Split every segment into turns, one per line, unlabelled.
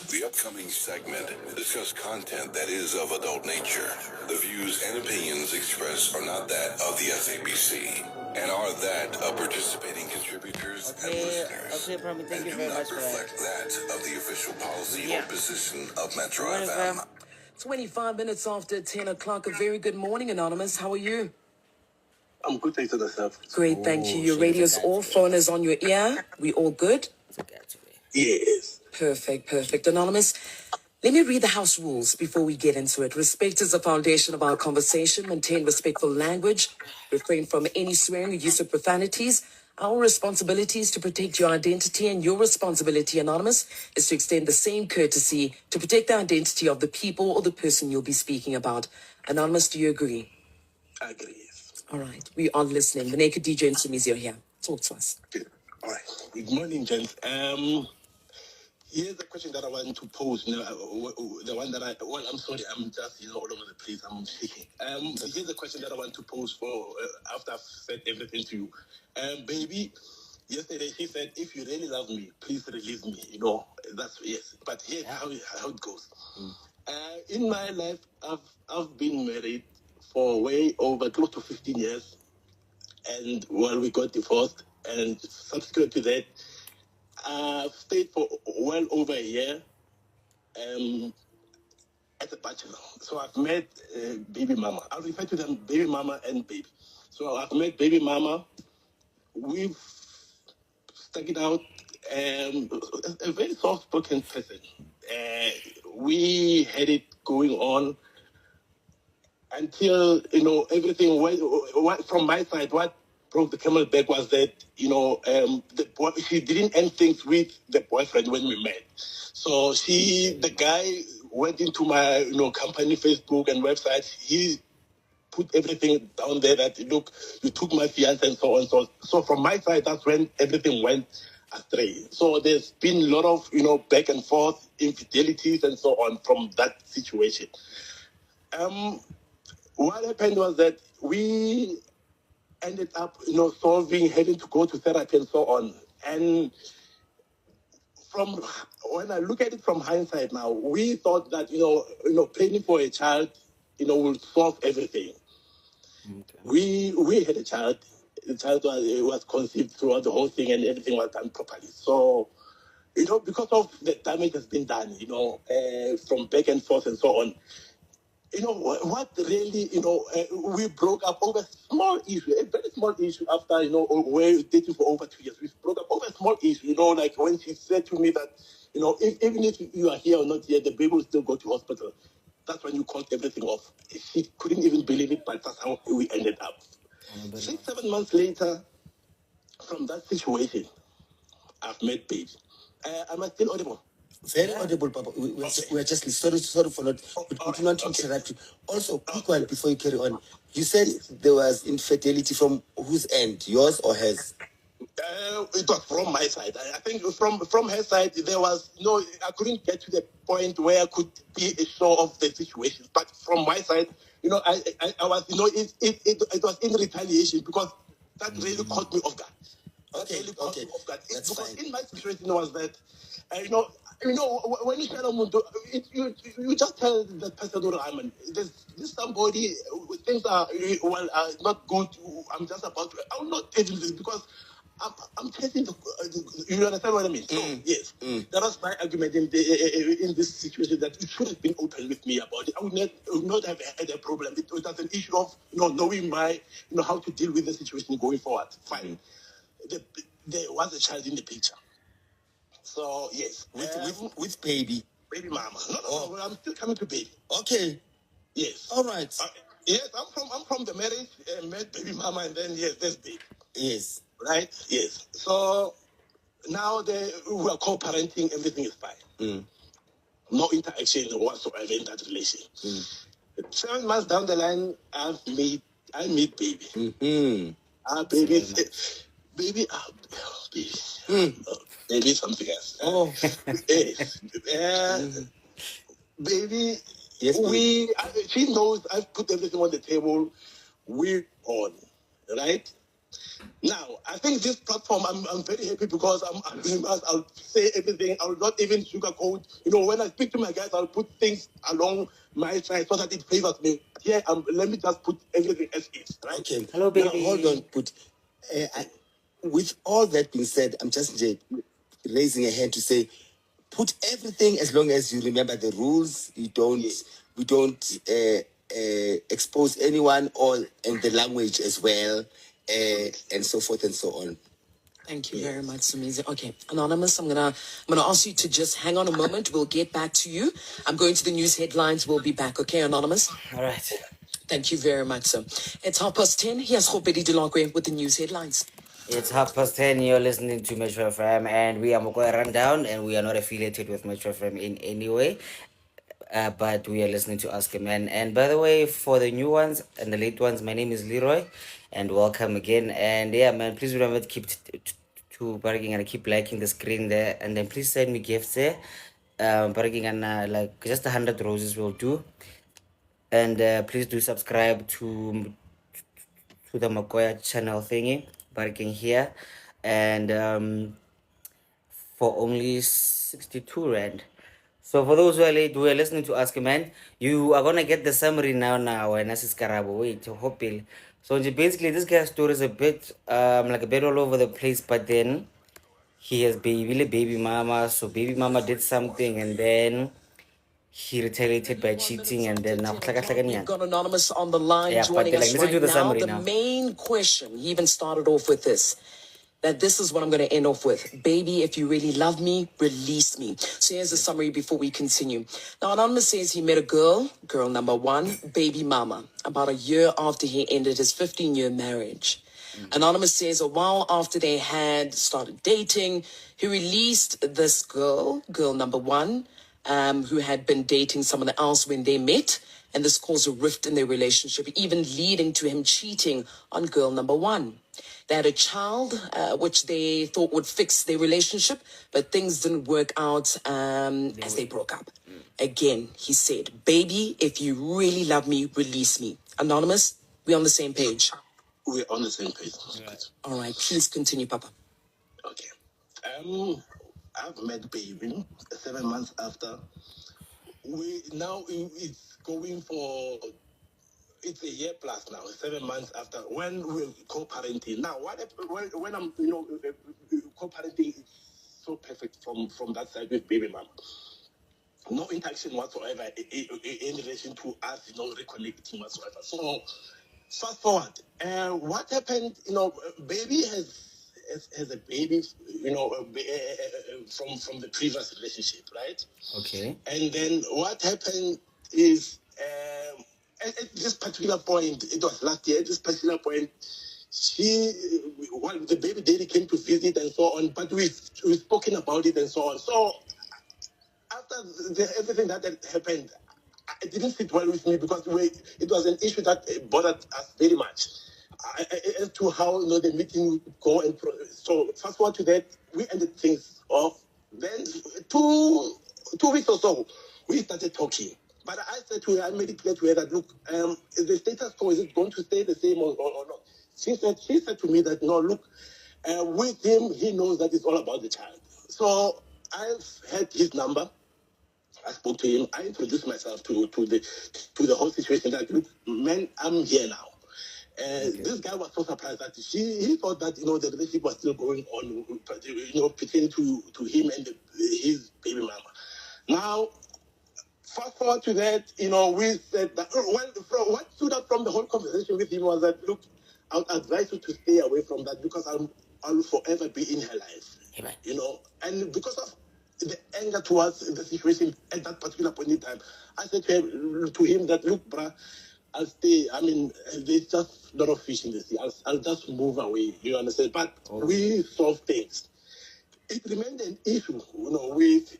The upcoming segment discuss content that is of adult nature. The views and opinions expressed are not that of the SABC and are that of participating contributors and listeners.
Okay, Prabhu, thank
and
you
do
very
not
much for
reflect that of the official policy or position of Metro
What
FM.
25 minutes after 10 o'clock. A very good morning, Anonymous. How are you?
I'm good, thanks to myself.
Great, thank you. Your radio's off, phone is on your ear. We all good?
Yes.
Perfect. Anonymous, let me read the house rules before we get into it. Respect is the foundation of our conversation. Maintain respectful language. Refrain from any swearing or use of profanities. Our responsibility is to protect your identity, and your responsibility, Anonymous, is to extend the same courtesy to protect the identity of the people or the person you'll be speaking about. Anonymous, do you agree?
I agree, yes.
All right, we are listening. The Naked DJ and Sumizio here. Talk to us.
Okay. All right. Good morning, gents. Here's the question that I want to pose. You know, the one that I'm sorry, I'm just, all over the place. I'm shaking. Here's the question that I want to pose for after I've said everything to you. Baby, yesterday she said, if you really love me, please release me. That's yes. But here's how it goes. In my life, I've been married for way over close to 15 years. And we got divorced. And subsequent to that, I've stayed for well over a year as a bachelor. So I've met baby mama. I'll refer to them baby mama and baby. So I've met baby mama. We've stuck it out. A very soft-spoken person. We had it going on until, everything went from my side. What broke the camel back was that, she didn't end things with the boyfriend when we met. So the guy went into my, company Facebook and website. He put everything down there that, look, you took my fiance and so on. So from my side, that's when everything went astray. So there's been a lot of, back and forth, infidelities and so on from that situation. What happened was that we ended up, having to go to therapy and so on. And when I look at it from hindsight now, we thought that, planning for a child, will solve everything. Okay. We had a child. The child was conceived throughout the whole thing and everything was done properly. So, because of the damage that's been done, from back and forth and so on, what really, we broke up over a small issue, a very small issue after, we're dating for over 2 years. We broke up over a small issue, like when she said to me that, even if you are here or not here, the baby will still go to hospital. That's when you called everything off. She couldn't even believe it, but that's how we ended up. 6-7 months later, from that situation, I've met baby. Am I still audible?
Very audible, Papa. We're just sorry for not. We do not interrupt you. Also, quick one before you carry on. You said there was infidelity from whose end, yours or hers?
It was from my side. I think from her side there was I couldn't get to the point where I could be sure of the situation. But from my side, I was, it was in retaliation because that really caught me off guard.
Okay.
Because in my situation was that, when you tell someone, you just tell that person, there's somebody, things are not good. I'm just about to, I'm not taking this because I'm chasing you understand what I mean? So, yes, that was my argument in this situation, that you should have been open with me about it. I would not have had a problem. It was an issue of, knowing how to deal with the situation going forward. Fine. There was a child in the picture. So, yes.
With baby?
Baby mama. No, I'm still coming to baby.
Okay.
Yes.
All right.
Yes, I'm from the marriage, met baby mama, and then, yes, there's baby.
Yes.
Right? Yes. So, now we are co-parenting, everything is fine. No interaction whatsoever in that relation. 7 months down the line, I meet baby. Baby, baby, something else. Yes. Baby,
yes,
she knows I've put everything on the table. We're on, right? Now, I think this platform, I'm very happy because I'll say everything. I'll not even sugarcoat. When I speak to my guys, I'll put things along my side so that it favors me. Here, let me just put everything as is, right?
Okay.
Hello,
Now,
baby.
hold on. With all that being said, I'm just raising a hand to say, put everything as long as you remember the rules. We don't expose anyone, and the language as well, and so forth and so on.
Thank you very much, Sumizi. Okay, Anonymous, I'm gonna ask you to just hang on a moment. We'll get back to you. I'm going to the news headlines. We'll be back. Okay, Anonymous?
All right.
Thank you very much, sir. It's 10:30. Here's Khopedi Delongwe with the news headlines.
It's 10:30. You're listening to Metro FM, and we are Mokoya Rundown, and we are not affiliated with Metro FM in any way. But we are listening to Ask a Man. And by the way, for the new ones and the late ones, my name is Leroy, and welcome again. And yeah, man, please remember to keep to bargaining and keep liking the screen there, and then please send me gifts there. Bargaining and like just 100 roses will do. And please do subscribe to the Makoya channel thingy, barking here, and for only 62 rand. So for those who are late, who are listening to Ask a Man, you are gonna get the summary now. And this is Karabo. Wait, hopefully. So basically, this guy's story is a bit like a bit all over the place, but then he has baby mama. So baby mama did something, and then he retaliated by cheating, and then
We've got Anonymous on the line
yeah, but
joining
like,
us
listen to
right
the
now.
summary
The
now.
main question, he even started off with this. That this is what I'm going to end off with. Baby, if you really love me, release me. So here's the summary before we continue. Now, Anonymous says he met a girl number one, baby mama, about a year after he ended his 15-year marriage. Anonymous says a while after they had started dating, he released this girl number one, who had been dating someone else when they met. And this caused a rift in their relationship, even leading to him cheating on girl number one. They had a child, which they thought would fix their relationship, but things didn't work out as they broke up. Again, he said, baby, if you really love me, release me. Anonymous, we're on the same page.
We're on the same page.
Right.
All right, please continue, Papa.
Okay. I've met baby 7 months after. It's going for, it's a year plus now, 7 months after, when we're co-parenting. Now, when I'm, co-parenting is so perfect from that side with baby mom. No interaction whatsoever in relation to us, reconnecting whatsoever. So, fast forward, what happened, baby has a baby, from the previous relationship, right?
Okay.
And then what happened is, at this particular point, it was last year, at this particular point, the baby daddy came to visit and so on, but we've spoken about it and so on. So after everything that had happened, it didn't sit well with me because it was an issue that bothered us very much as to how the meeting would go. And so fast forward to that, we ended things off. Then 2 weeks or so, we started talking. But I said to her, I made it clear to her that, look, is the status quo, is it going to stay the same or not? She said to me that, no, look, with him, he knows that it's all about the child. So I've had his number. I spoke to him. I introduced myself to the whole situation. That, look, man, I'm here now. This guy was so surprised that he thought that the relationship was still going on, pertaining to him and his baby mama. Now, fast forward to that, we said that what stood out from the whole conversation with him was that, look, I would advise you to stay away from that because I'll forever be in her life.
Amen.
And because of the anger towards the situation at that particular point in time, I said to him that, look, bruh, I'll stay. I mean, there's just a lot of fish in the sea. I'll just move away. You understand? But we solve things. It remained an issue, with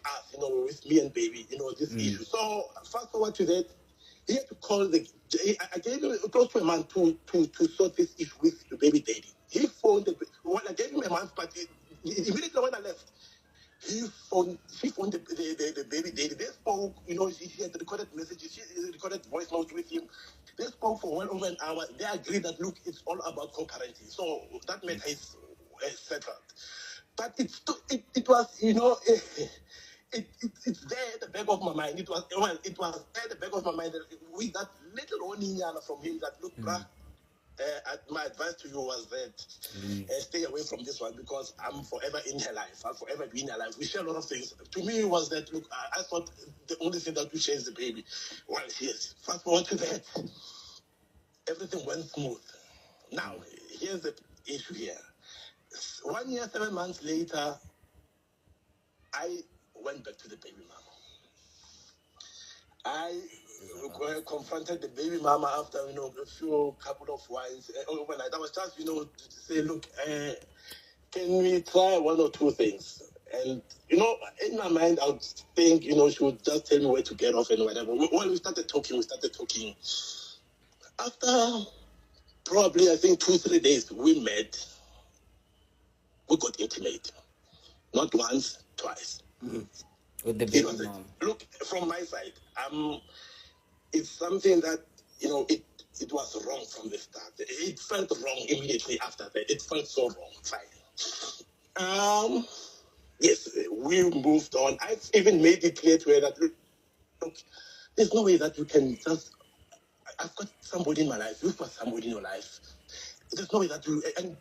us, with me and baby, this issue. So fast forward to that, he had to call I gave him close to a month to sort this issue with the baby daddy. He phoned I gave him a month, but immediately when I left, she phoned the baby daddy. They spoke, she had recorded messages, she recorded voice notes with him. They spoke for well over an hour. They agreed that, look, it's all about co-parenting. So that matter is settled. But it was, it's there at the back of my mind. It was there at the back of my mind with that little warning from him that, look, bruh, my advice to you was that stay away from this one because I'm forever in her life. I'll forever be in her life. We share a lot of things. To me, it was that, look, I thought the only thing that we share is the baby. Well, yes, fast forward to that. Everything went smooth. Now, here's the issue here. 1 year, 7 months later, I went back to the baby mama. I confronted the baby mama after, a couple of wines. Overnight, I was just, to say, look, can we try one or two things? And, in my mind, I would think, she would just tell me where to get off and whatever. Well, we started talking. After probably, I think, 2-3 days, we met. We got intimate. Not once, twice.
With the baby mom.
Look, from my side, it's something that, it was wrong from the start. It felt wrong immediately after that. It felt so wrong. Fine. Yes, we moved on. I've even made it clear to her that, look, there's no way that you can just... I've got somebody in my life. You've got somebody in your life. There's no way that you... And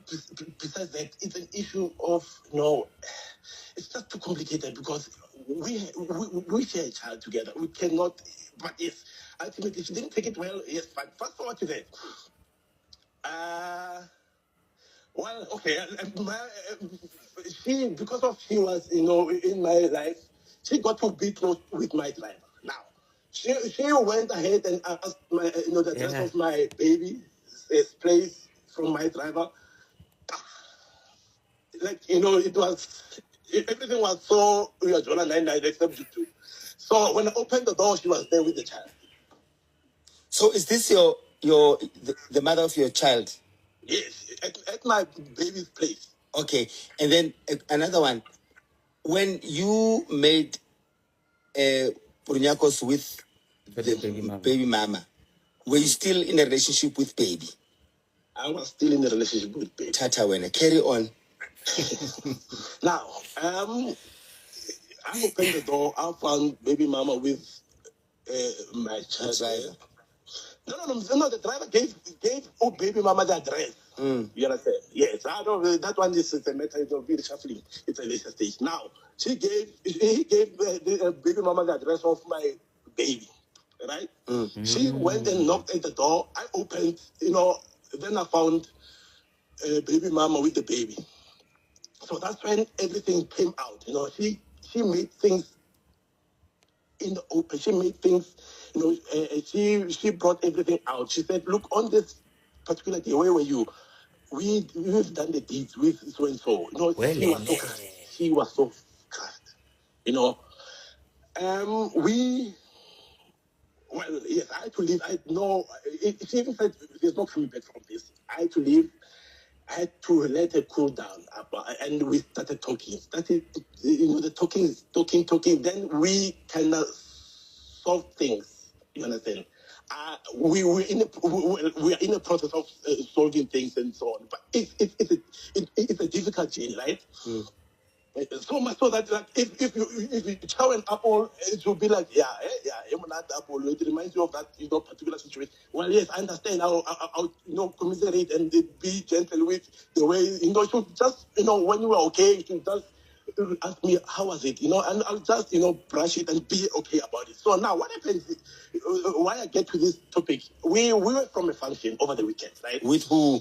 besides that, it's an issue of, it's just too complicated because we share a child together. We cannot... But yes, ultimately, she didn't take it well. Yes, fine. Fast forward to that. Well, okay. She was, in my life, she got to be close with my driver. Now, she went ahead and asked the address of my baby's place from my driver. It was, everything was so, Jonah 99 except you two. So when I opened the door, she was there with the child.
So is this the mother of your child?
Yes, at my baby's place.
Okay, and then another one. When you made Purunyakos with the baby mama, were you still in a relationship with baby?
I was still in a relationship with baby.
Tata Wena, carry on.
Now, I opened the door. I found baby mama with my child.
Driver.
No. The driver gave baby mama the address. You understand? Yes. I don't. That one is a matter of being shuffling. It's a later stage. Now, he gave the baby mama the address of my baby. Right? She went and knocked at the door. I opened. Then I found baby mama with the baby. So that's when everything came out. She made things in the open. She made things, she brought everything out. She said, look, on this particular day, where were you? We've done the deeds with so and so. She was so crushed. Well, yes, I had to leave. She even said, there's no coming back from this. I had to leave. I had to let her cool down, and we started talking. Talking. Then we kind of solve things. You understand? We are in a process of solving things and so on. But it's a difficult journey, right? So much so that if you chow an apple, it will be like apple. It reminds you of that particular situation. Well, yes, I understand. I'll commiserate and be gentle with the way you should just when you are okay, you should just ask me how was it, and I'll just brush it and be okay about it. So now what happens? Why I get to this topic? We were from a function over the weekend, right?
With who?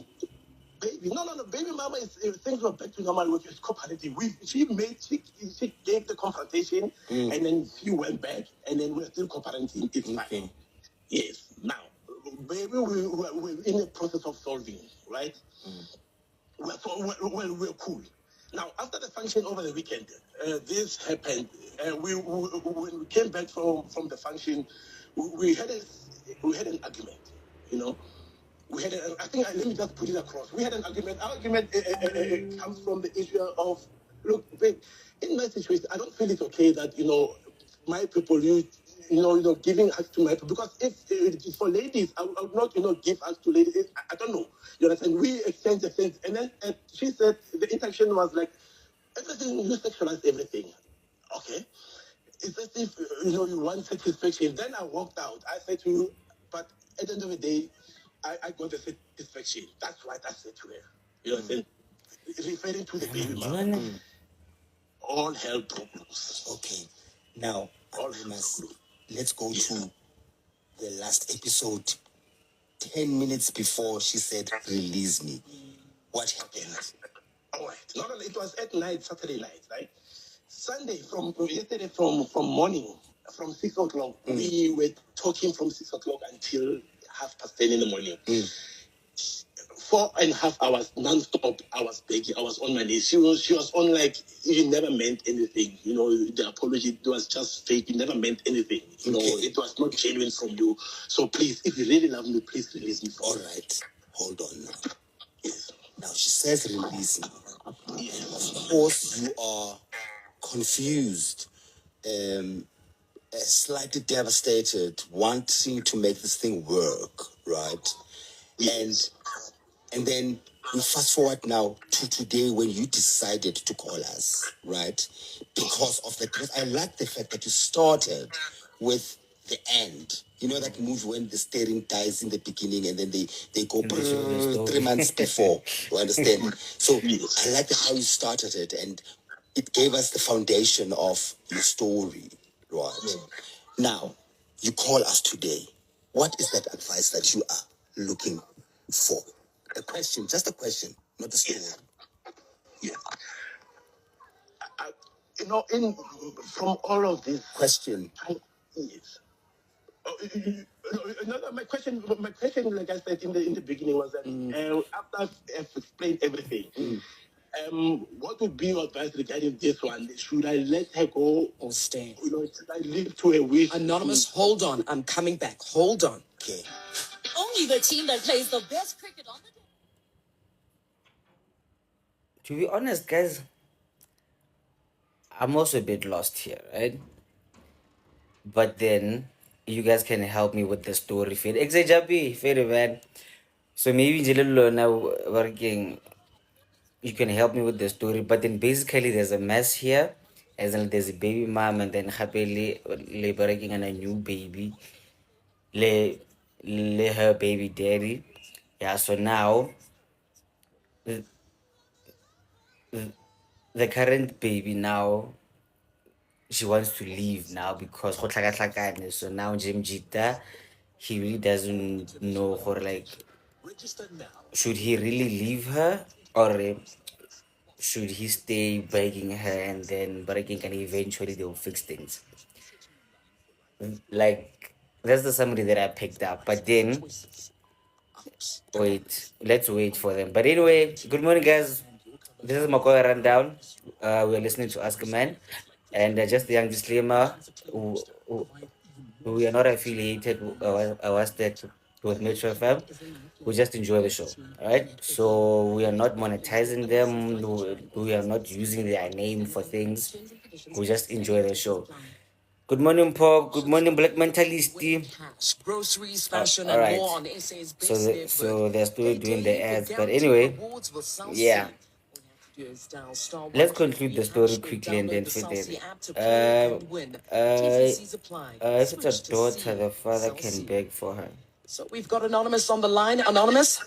Baby, no. Baby mama things were back to normal with his cooperative. She gave the confrontation and then she went back and then we're still cooperating. It's fine. Yes. Now, baby, we're in the process of solving, right? We're cool. Now, after the function over the weekend, this happened. When we came back from the function, we had an argument, We had let me just put it across. We had an argument. Our argument comes from the issue of, look, babe, in my situation, I don't feel it's okay that, my people, giving us to my, because if for ladies, I would not, give us to ladies. I don't know. You understand? We exchange, and then she said the interaction was like, everything, you sexualize everything. Okay. It's as if, you want satisfaction. Then I walked out. I said to you, but at the end of the day, I got the satisfaction. That's what I said to her. You understand? Referring to the baby mama. All hell broke loose.
Okay. Now, let's go to the last episode. 10 minutes before she said, release me. What happened?
All right. Not only, it was at night, Saturday night, right? Sunday, yesterday from morning, from 6 o'clock, we were talking from 6 o'clock until 10:30 in the morning. 4.5 hours non-stop. I was begging. I was on my knees. She was on like, you never meant anything. The apology was just fake. You never meant anything. It was not genuine from you. So please, if you really love me, please release me.
All right. Hold on now. Yes. Now she says release me. Yes. Of course you are confused, slightly devastated, wanting to make this thing work, right? Yes. And then we fast forward now to today when you decided to call us, right? Because I like the fact that you started with the end. You know that movie when the steering dies in the beginning and then they go 3 months before, you understand? So I like how you started it, and it gave us the foundation of your story, right? Now, you call us today. What is that advice that you are looking for? A question, just a question, not a story.
Yeah. From all of this
question.
Yes. My question, like I said in the beginning, was that after I've explained everything, what would be your advice regarding this one? Should I let her go
or stay?
Should I leave to her wish?
Anonymous, hold on. I'm coming back. Hold on.
Okay.
Only the team that plays the best cricket on the day.
To be honest, guys, I'm also a bit lost here, right? But then you guys can help me with the story. Very man. So maybe now working, you can help me with the story. But then basically there's a mess here. As in there's a baby mom and then happily working on a new baby. Her baby daddy. Yeah, so now the current baby now, she wants to leave now because so now Jim Jita, he really doesn't know her, like, should he really leave her or should he stay begging her and then breaking and eventually they'll fix things. Like, that's the summary that I picked up. But then let's wait for them. But anyway, good morning guys. This is Makoy Rundown. We're listening to Ask a Man. And just a young disclaimer, we are not affiliated with Metro FM. We just enjoy the show. Alright? So we are not monetizing them. We are not using their name for things. We just enjoy the show. Good morning, Pop. Good morning, Black Mentalist.
Groceries, fashion,
all right.
and more on SA's
So they're still doing the ads. But anyway, yeah. Let's conclude the story quickly and then fit it. If it's a daughter, the father can beg for her.
So we've got Anonymous on the line. Anonymous?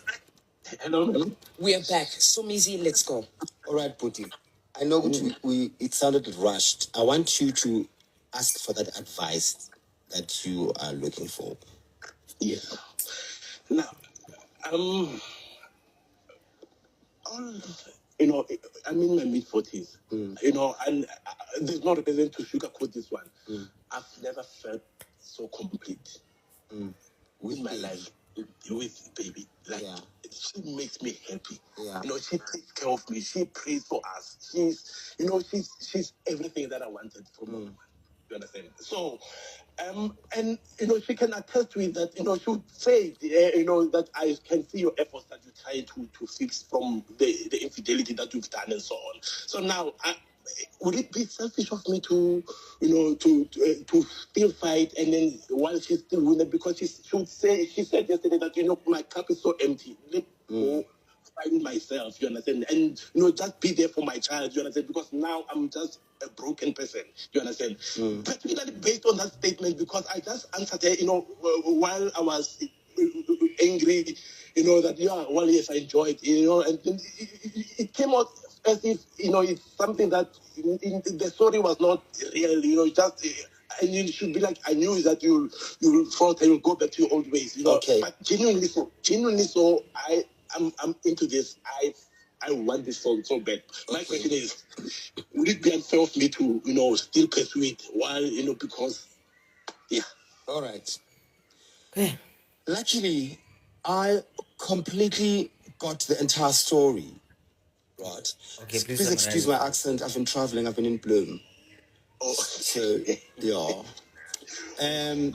Hello.
We are back. So Mizi, let's go.
All right, Puti. I know it sounded rushed. I want you to ask for that advice that you are looking for.
Yes. Now, I'm in my mid-40s. And there's no reason to sugarcoat this one. I've never felt so complete with my life, with baby. Like, she makes me happy.
Yeah.
She takes care of me. She prays for us. She's everything that I wanted from her. You understand? So, and she can attest to it that she would say that I can see your efforts that you're trying to fix from the infidelity that you've done and so on. So now would it be selfish of me to, to still fight and then while she's still winning, because she said yesterday that, my cup is so empty. Let go find myself, you understand? And, just be there for my child, you understand? Because now I'm just a broken person, you understand? Particularly based on that statement, because I just answered her, while I was angry, that, yes, I enjoyed, and then it came out as if, it's something that the story was not real, just, and you should be like, I knew that you'll fall and you'll go back to your old ways,
Okay.
But genuinely so, I'm into this. I want this song so bad. My question is, would it be unfair of me to, still pursue it while, because, yeah.
All right.
Okay.
Luckily, I completely got the entire story. Right.
Okay, please
Please excuse
summarize
my
it.
accent. I've been traveling. I've been in Bloom.
Oh.
So, yeah.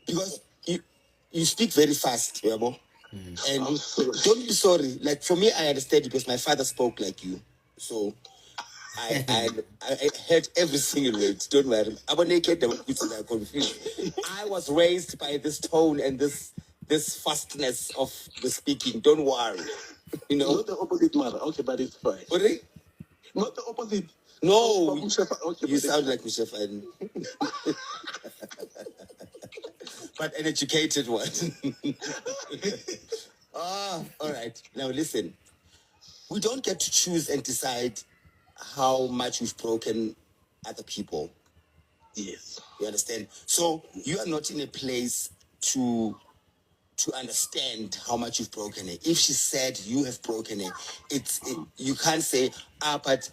Because you speak very fast, Yabo. And
I'm sorry.
don't be sorry. Like, for me, I understand because my father spoke like you. So I heard every single word. Don't worry. I'm naked. I'm confused. I was raised by this tone and this fastness of the speaking. Don't worry.
Not the opposite matter. Okay, but it's fine.
What is it?
Not the opposite.
No,
Okay,
you sound like Mr. But an educated one. All right. Now listen. We don't get to choose and decide how much we've broken other people.
Yes.
You understand? So you are not in a place to understand how much you've broken it. If she said you have broken it, you can't say, but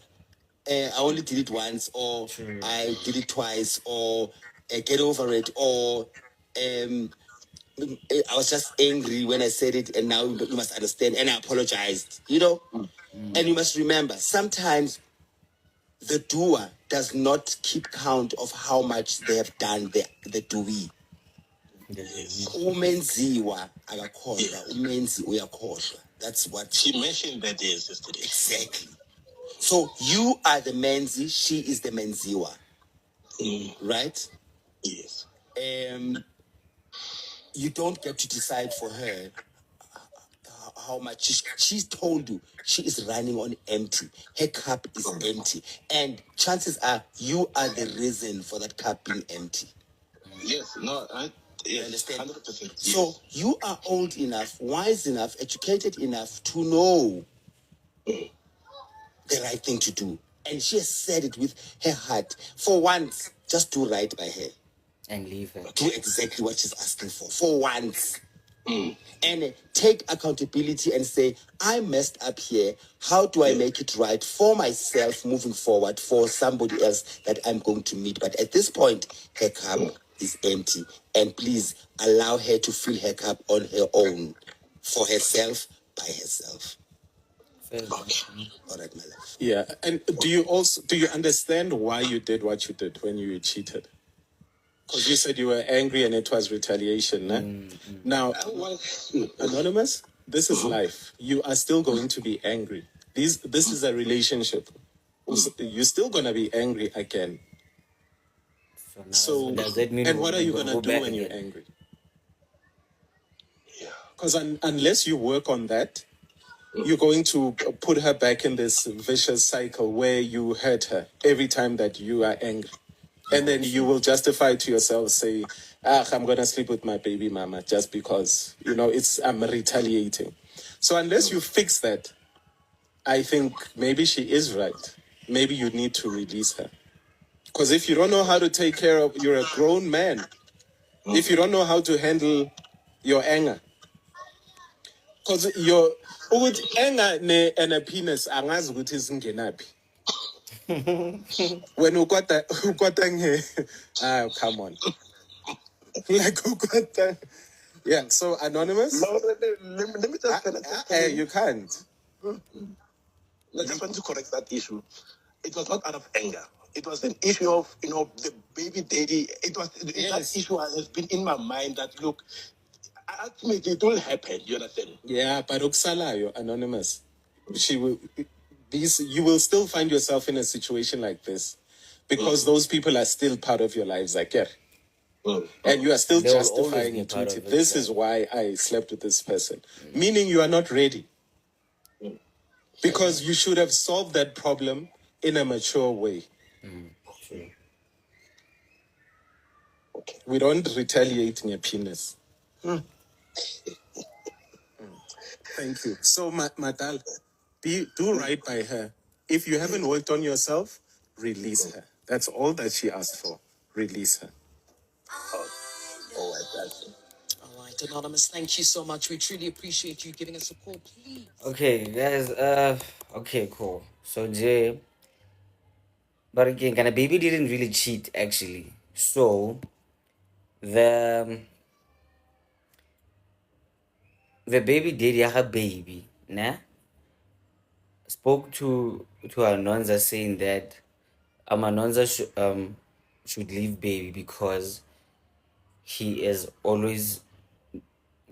I only did it once, or I did it twice, or get over it, or I was just angry when I said it, and now you must understand, and I apologized, And you must remember, sometimes the doer does not keep count of how much they have done, the doee. Umenziwa akakhohlwa, umenzi uyakhohlwa. That's what
She mentioned that yesterday.
exactly. So you are the menzi, she is the menziwa. Right?
Yes.
You don't get to decide for her how much she's told you. She is running on empty. Her cup is empty. And chances are you are the reason for that cup being empty.
Yes, no,
You understand?
100%. Yes.
So you are old enough, wise enough, educated enough to know the right thing to do. And she has said it with her heart. For once, just do right by her.
And leave her.
Do exactly what she's asking for once. And take accountability and say, I messed up here. How do I make it right for myself moving forward, for somebody else that I'm going to meet? But at this point, her cup is empty. And please allow her to fill her cup on her own, for herself, by herself.
Fair enough.
All right, my love.
Yeah, and do you understand why you did what you did when you cheated? Because you said you were angry and it was retaliation. Now, Anonymous, this is life. You are still going to be angry. This is a relationship. You're still going to be angry again.
So does that mean?
And what are you going to do when you're angry? Because unless you work on that, you're going to put her back in this vicious cycle where you hurt her every time that you are angry. And then you will justify to yourself, say, I'm going to sleep with my baby mama just because, I'm retaliating. So unless you fix that, I think maybe she is right. Maybe you need to release her. Because if you don't know how to take care of, you're a grown man. If you don't know how to handle your anger, because your anger and a penis, angazi ukuthi zingenaphi. When ukwata come on. Like ukwata. Yeah, so Anonymous?
No, let me just
you can't.
I just want to correct that issue. It was not out of anger. It was an issue of, the baby daddy. That issue has been in my mind that, look, ultimately it will happen, you understand?
Yeah, but Uksalayo, Anonymous, she will, you will still find yourself in a situation like this because those people are still part of your lives, I get. And you are still
They will always
justifying
be
it.
part
With
of it,
this
yeah.
is why I slept with this person. Meaning you are not ready. Because you should have solved that problem in a mature way.
True.
We don't retaliate in your penis. Thank you. So, Madal, do right by her. If you haven't worked on yourself, release her. That's all that she asked for. Release her.
Oh, I got you.
All right, Anonymous, thank you so much. We truly appreciate you giving us a call, please.
Okay, guys. Okay, cool. So Jay, but again, kind of baby didn't really cheat actually. So the baby did her baby, nah, spoke to our nonza saying that Amanonza should leave baby because he is always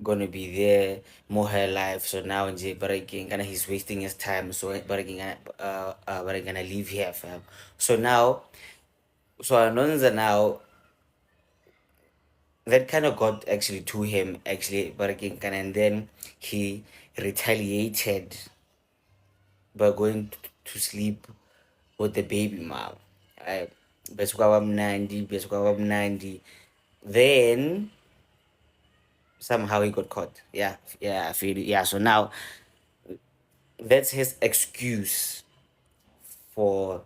gonna be there more her life. So now but again he's wasting his time. So but again but again I leave here fam. So now so Anonza now that kind of got actually to him actually but again and then he retaliated by going to sleep with the baby mom. I besuka kwamnandi. Then somehow he got caught. Yeah, yeah, I feel it. Yeah. So now that's his excuse for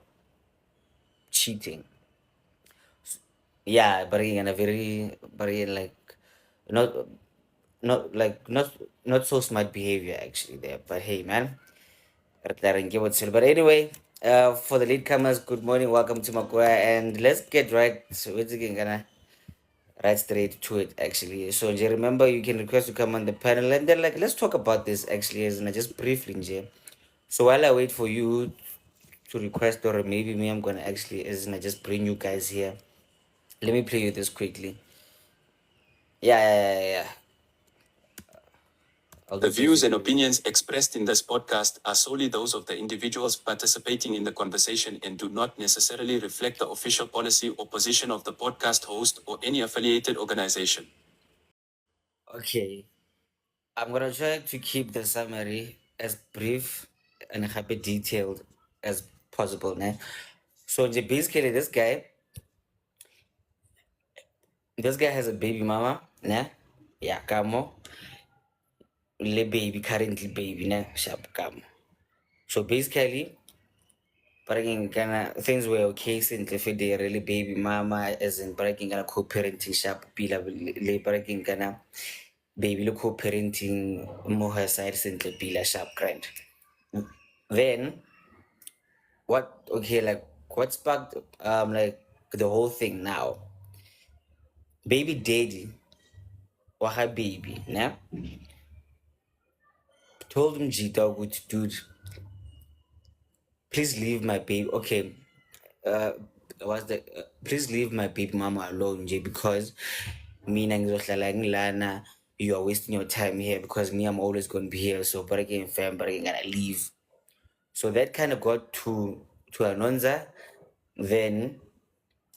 cheating. Yeah, but in a very, very like, not, not so smart behavior actually there. But hey, man, but anyway, for the latecomers, good morning, welcome to Makwaya, and let's get right. So we're gonna right straight to it actually. So Nje, remember you can request to come on the panel and then like let's talk about this actually as in just briefly Nje. So while I wait for you to request or maybe me I'm gonna actually as in just bring you guys here. Let me play you this quickly. Yeah.
The views and opinions expressed in this podcast are solely those of the individuals participating in the conversation and do not necessarily reflect the official policy or position of the podcast host or any affiliated organization.
Okay. I'm gonna try to keep the summary as brief and happy detailed as possible, né? So basically this guy has a baby mama, né? Yeah, kamo. Le baby, currently baby, né? Sharp kamo. So basically, breaking kind things were okay since if they really baby mama as in breaking kind of co-parenting sharp pila le breaking kind of baby lo co-parenting more her side since the pila sharp grand. Then what okay like what sparked like the whole thing now? Baby daddy or her baby, nah? Told him Jita good dude, please leave my baby. Okay, was the please leave my baby mama alone, Jay, because mina ngizohlala ngilana. You are wasting your time here because me, I'm always going to be here. So, but again, fam, but again, gonna leave. So that kind of got to Anonza. Then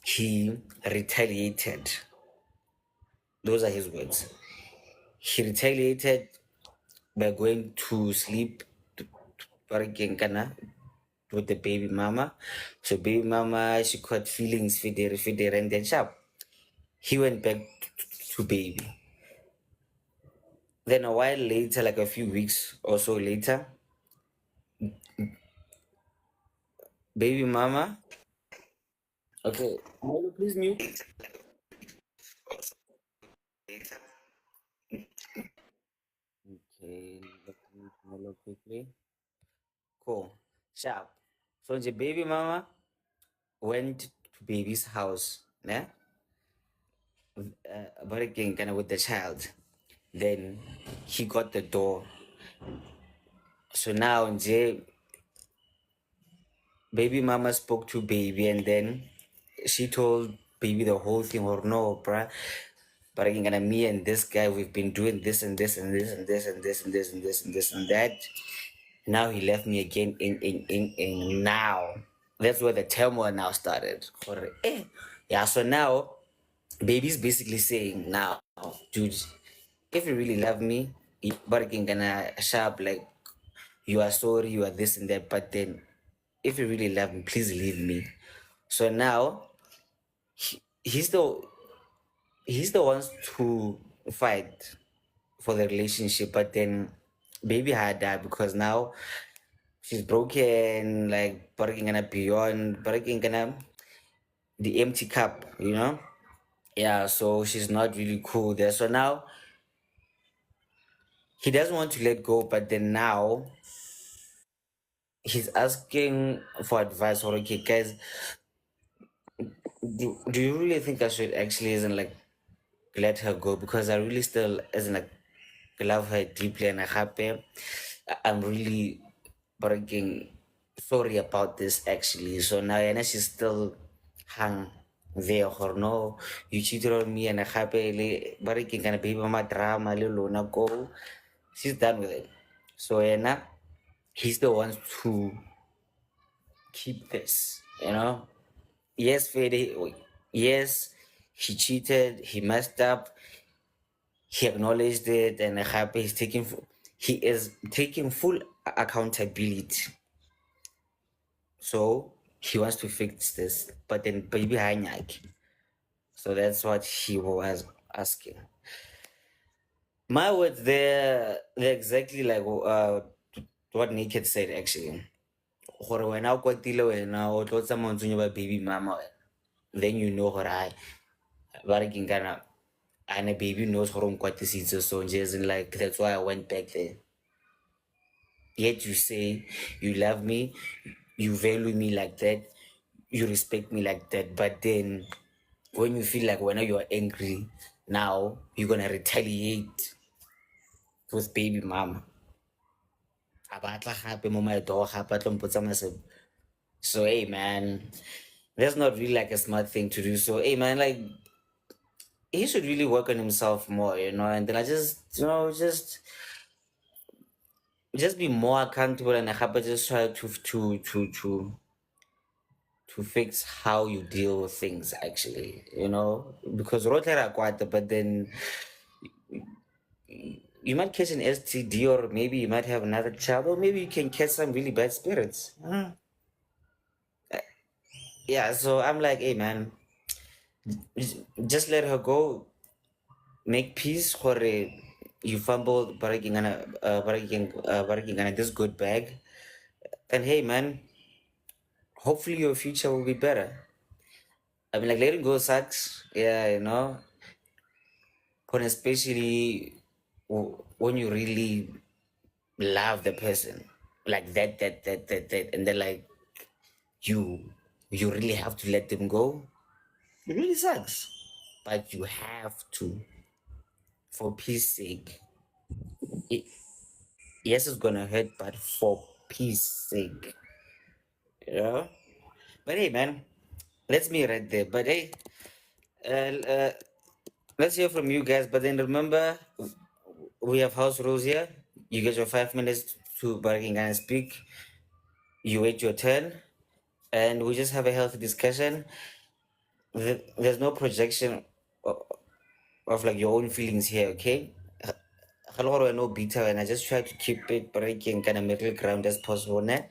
he retaliated. Those are his words. He retaliated by going to sleep, but again, kana with the baby mama. So baby mama, she caught feelings for the and then sharp. He went back to baby. Then a while later, like a few weeks or so later, baby mama. Okay, Milo, please mute. Okay, let me mute Milo quickly. Cool. Sharp. So the baby mama went to baby's house, né? But again, kind of with the child. Then he got the door. So now baby mama spoke to baby and then she told baby the whole thing or no, bruh. But again, me and this guy, we've been doing this and this and this and this and this and this and this and this and that. Now he left me again in now. That's where the turmoil now started. Yeah, so now baby's basically saying now, dude, if you really love me, barking gonna sharp like you are sorry, you are this and that, but then if you really love me, please leave me. So now he's the ones to fight for the relationship, but then baby had that because now she's broken, like breaking gonna beyond breaking gonna the empty cup, you know? Yeah, so she's not really cool there. So now he doesn't want to let go, but then now he's asking for advice or okay, guys, do you really think I should actually isn't like let her go because I really still isn't like love her deeply and I'm happy. I'm really breaking sorry about this actually. So now and she's still hung there or no, you cheated on me and I'm happy breaking kind of baby mama drama little no go. She's done with it. So and he's the one to keep this, you know. Yes, Fede, yes, he cheated, he messed up, he acknowledged it and happy he is taking full accountability. So he wants to fix this, but then baby hanyak. So that's what he was asking. My words they're exactly like what Naked said actually. Gore wena o kwatile wena o tlo tsamaya o ntse ba baby mama wena. Then you know gore I ba re keng kana and a baby knows how to kwatisitse so just like that's why I went back there. Yet you say you love me, you value me like that, you respect me like that, but then when you feel like when you are angry, now you're gonna retaliate with baby mama. So hey man, that's not really like a smart thing to do. So hey man, like he should really work on himself more, you know, and then I just just be more accountable and I have just try to fix how you deal with things actually, you know, because rotary quite but then you might catch an STD or maybe you might have another child or maybe you can catch some really bad spirits. Yeah, so I'm like, hey man, just let her go, make peace for you fumbled breaking this good bag. And hey man, hopefully your future will be better. I mean like letting go sucks, yeah, you know. But especially when you really love the person like that and then like you really have to let them go, it really sucks, but you have to for peace sake. it, yes it's gonna hurt but for peace sake, you know. But hey man, let's me right there, but hey, uh, let's hear from you guys, but then remember we have house rules here. You get your 5 minutes to bargain and speak. You wait your turn, and we just have a healthy discussion. There's no projection of like your own feelings here, okay? Hello, no beta, and I just try to keep it breaking kind of middle ground as possible. Né?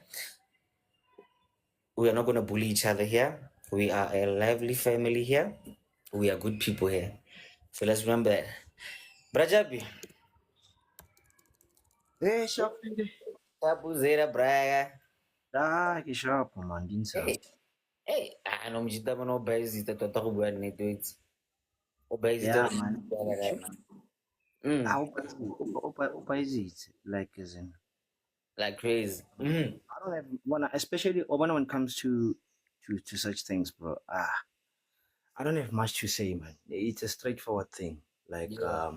We are not gonna bully each other here. We are a lively family here. We are good people here. So let's remember that. Brajabi,
Eh, sharp nigga.
tabu zera braga.
Ah, ke sharp man, din sa.
Hey, hey, no mjita mano baizita tota go bua nnete wetse. O baizita
Yeah,
go
man.
bua right now. Mm,
Ah, opa is it? Like, as in,
like crazy. Mm.
I don't have one, especially when it comes to such things, bro. I don't have much to say, man. It's a straightforward thing. Like,
Yeah.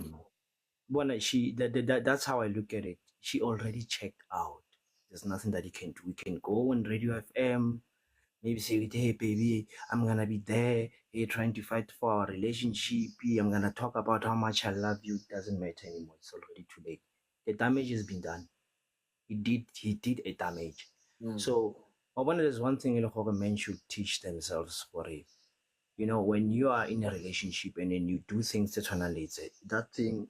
when that's how I look at it. She already checked out. There's nothing that he can do. We can go on Radio FM. Maybe say, hey, baby, I'm going to be there. Hey, trying to fight for our relationship. Hey, I'm going to talk about how much I love you. It doesn't matter anymore. It's already too late. The damage has been done. he did a damage. So I wonder there's one thing men should teach themselves for it. You know, when you are in a relationship and then you do things that that thing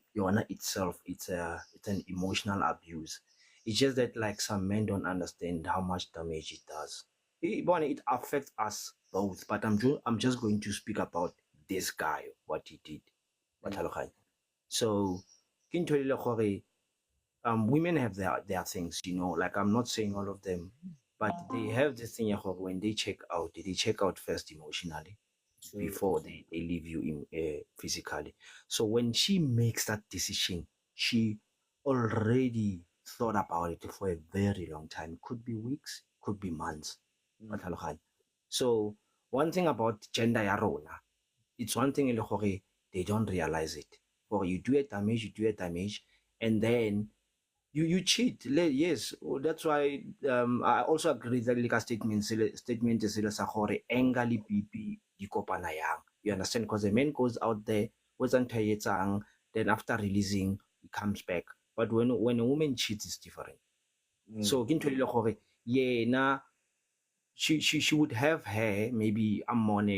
itself, it's an emotional abuse. It's just that like some men don't understand how much damage it does. It affects us both, but I'm just going to speak about this guy, what he did. So ke ntho e le gore, women have their things, you know, like I'm not saying all of them, but they have this thing when they check out first emotionally before they leave you in physically. So when she makes that decision, she already thought about it for a very long time. Could be weeks, could be months. So one thing about gender ya rona, it's one thing they don't realize it. Or you do a damage, and then you cheat. Yes, that's why I also agree that like a statement is sa gore anger le pipi di kopana yang. You understand? Because the man goes out there, was then after releasing, he comes back. But when a woman cheats, it's different. So ke ntho e le gore yena she would have her maybe I'm on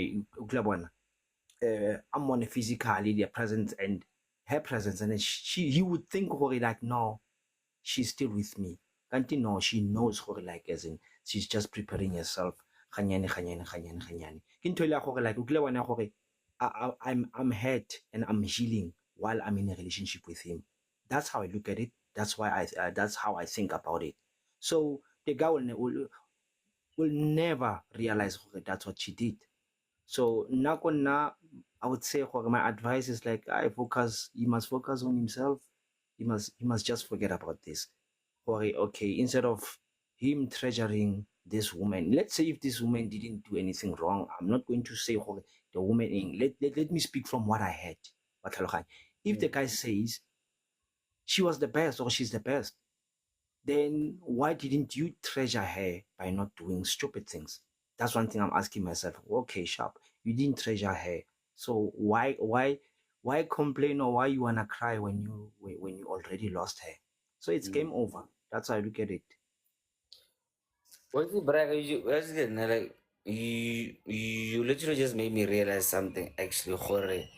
physically their presence and her presence, and then he would think like, no, she's still with me. Kanti no, she knows like as in she's just preparing herself. Ganyane. Ke ntho e le gore like I'm hurt and I'm healing while I'm in a relationship with him. That's how I look at it. That's why that's how I think about it. So the guy will never realize that's what she did. So na I would say my advice is like he must focus on himself. He must just forget about this. Okay, instead of him treasuring this woman, let's say if this woman didn't do anything wrong, I'm not going to say the woman in let me speak from what I heard. If the guy says she was the best or she's the best, then why didn't you treasure her by not doing stupid things? That's one thing I'm asking myself. Okay, sharp, you didn't treasure her, so why complain, or why you wanna cry when you already lost her? So it's game over. That's how I look at it.
What's the brag? Like you literally just made me realize something actually. Jorge.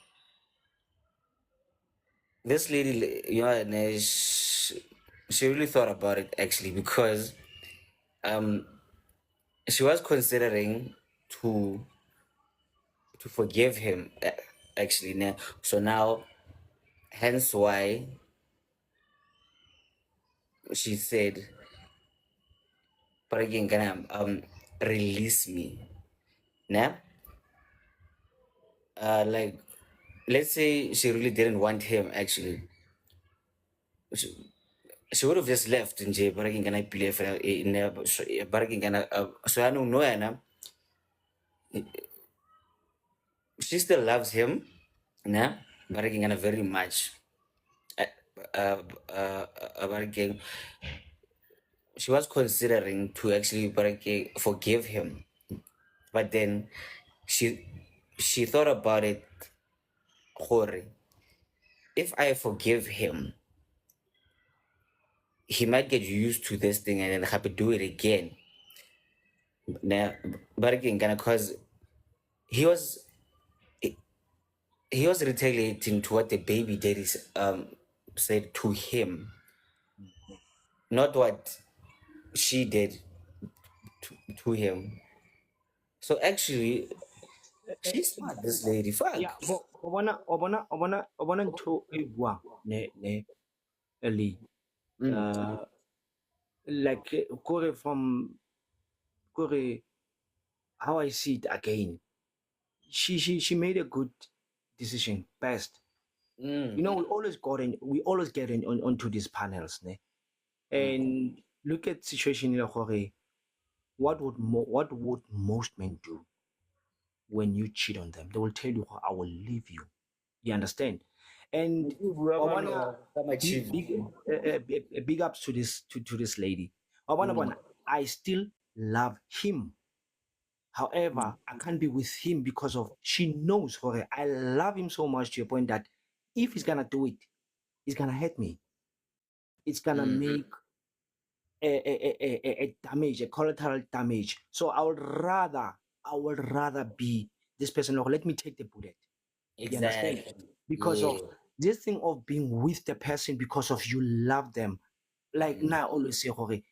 This lady, you know, and she really thought about it actually, because she was considering to forgive him actually. So now, hence why she said, "But again, gonna release me." Now, like, let's say she really didn't want him actually. She would have just left in jail, but again, gonna believe in but again, gonna so I don't know, and she still loves him, nah, but again, gonna very much. But again, she was considering to actually but again, forgive him, but then she thought about it. Gore, if I forgive him, he might get used to this thing and then have to do it again. Now, but again, gonna cause he was he was retaliating to what the baby daddy said to him, not what she did to him. So actually, she's smart, this lady. Fuck.
Yeah, but obana ntho e buang ne Ellie. Like kore from kore how I see it again. She made a good decision. Best. You know, we always get onto these panels, ne? And look at situation in Lahore. What would most men do when you cheat on them? They will tell you, I will leave you. You understand? And big ups to this lady. I still love him. However, I can't be with him because of she knows I love him so much to a point that if he's gonna do it, it's gonna hurt me. It's gonna make a damage, a collateral damage. So I would rather be this person. Or let me take the bullet. You understand?
Exactly.
Because
Yeah.
of this thing of being with the person because of you love them. Like now, I always say, "Hore,"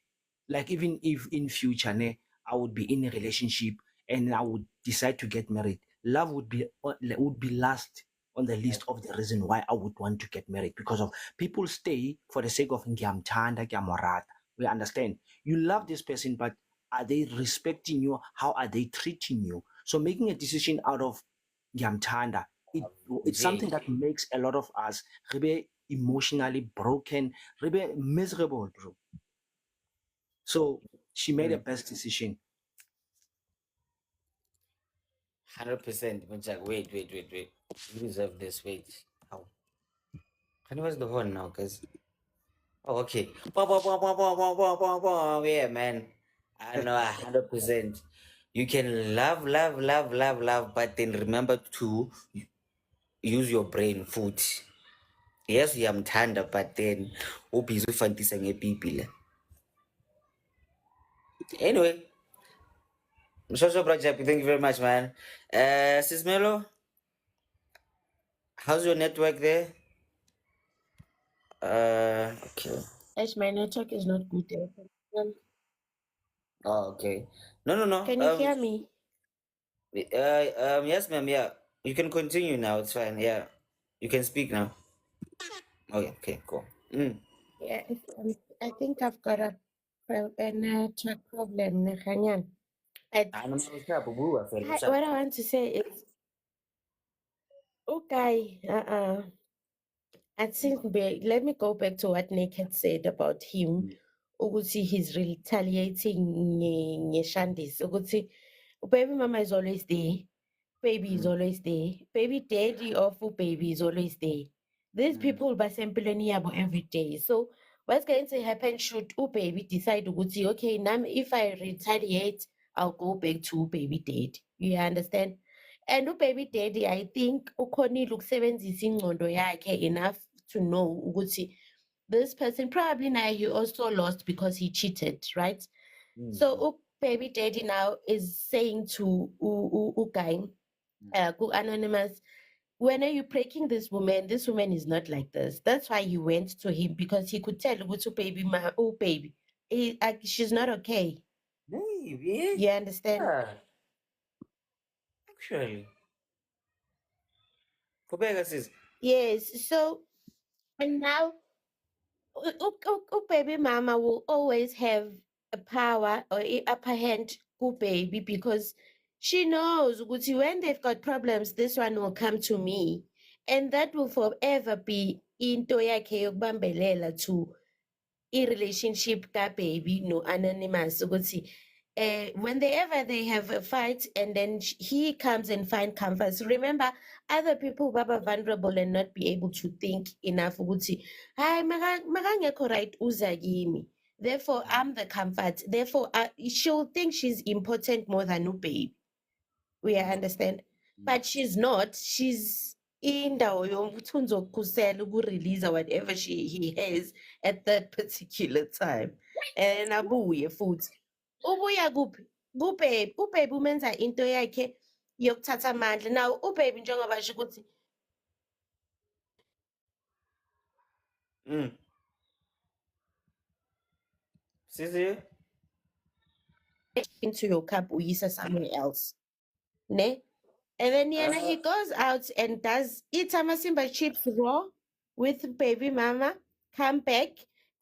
like even if in future, ne, I would be in a relationship and I would decide to get married, love would be last on the list of the reason why I would want to get married, because of people stay for the sake of ngiyamthanda, ngiyamorata. We understand you love this person, but are they respecting you? How are they treating you? So making a decision out of ngiyamthanda, it's something that makes a lot of us re be emotionally broken, re be miserable, bro. So she made a best decision.
100%. Wait. You deserve this. Wait. How? Can you was the horn now? Cause oh, okay. Yeah, man. I know 100%. You can love, but then remember to use your brain. Food. Yes, tender, but then ubhizi ufantisa ngepipi le. Anyway, Shosho Prajapi, thank you very much, man. Sis Melo, how's your network there? Okay.
As my network is not good there.
Oh, okay. No.
Can you hear me?
Yes, ma'am. Yeah, you can continue now. It's fine. Yeah, you can speak now. Okay, cool.
Yeah, I think I've got a network problem. Nekhanyan.
Ano na usap, buwa, fellow, usap.
What I want to say is, okay, I think let me go back to what Nick had said about him. Ukuthi he's retaliating ngeshandis. Ukuthi baby mama is always there. Baby is always there. Baby daddy of baby is always there. These people basempilweni yabo every day. So what's going to happen should baby decide ukuthi okay, now if I retaliate, I'll go back to baby daddy. You understand? And baby daddy, I think ukhonile ukusebenzisa ingcondo yakhe enough to know ukuthi this person probably now he also lost because he cheated, right? So baby daddy now is saying to guy, anonymous, when are you breaking this woman? This woman is not like this. That's why he went to him, because he could tell ukuthi baby baby, she's not okay.
Maybe.
You understand?
Yeah, actually. Kubeka sis.
Yes. So and now baby mama will always have a power or a upper hand baby, because she knows ukuthi when they've got problems, this one will come to me, and that will forever be into yakhe yokubambelela to i-relationship ka-baby no-anonymous ukuthi whenever they have a fight and then he comes and find comfort. Remember, other people baba vulnerable and not be able to think enough ukuthi hayi makangekho right uza kimi, therefore I'm the comfort, therefore she'll think she's important more than baby. We understand, but she's not. She's indawo yomthunzi wokukhusela ukurelease whatever he has at that particular time. And abuye futhi ubuya kuphi kubaby. Ubaby umenza into yakhe yokuthatha amandla. Now ubaby njengoba basho ukuthi
Sisi?
into your cup uyisa somewhere else, ne? And then he goes out and does eat amasimba chips raw with baby mama, come back,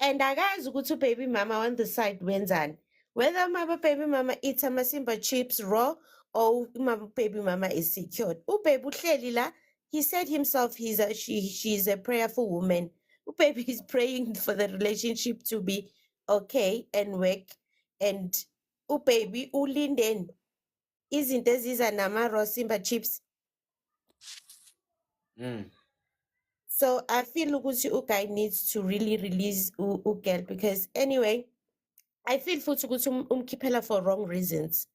and akazi ukuthi baby mama on the side wenzani. Whether my baby mama eats amasimba chips raw or my baby mama is secured. Baby uhleli la, he said himself she's a prayerful woman. Baby is praying for the relationship to be okay and work, and baby ulindeni izinto eziza nama-raw simba chips. So I feel ukuthi guy needs to really release girl, because anyway, I feel futhi ukuthi umkhiphela for wrong reasons.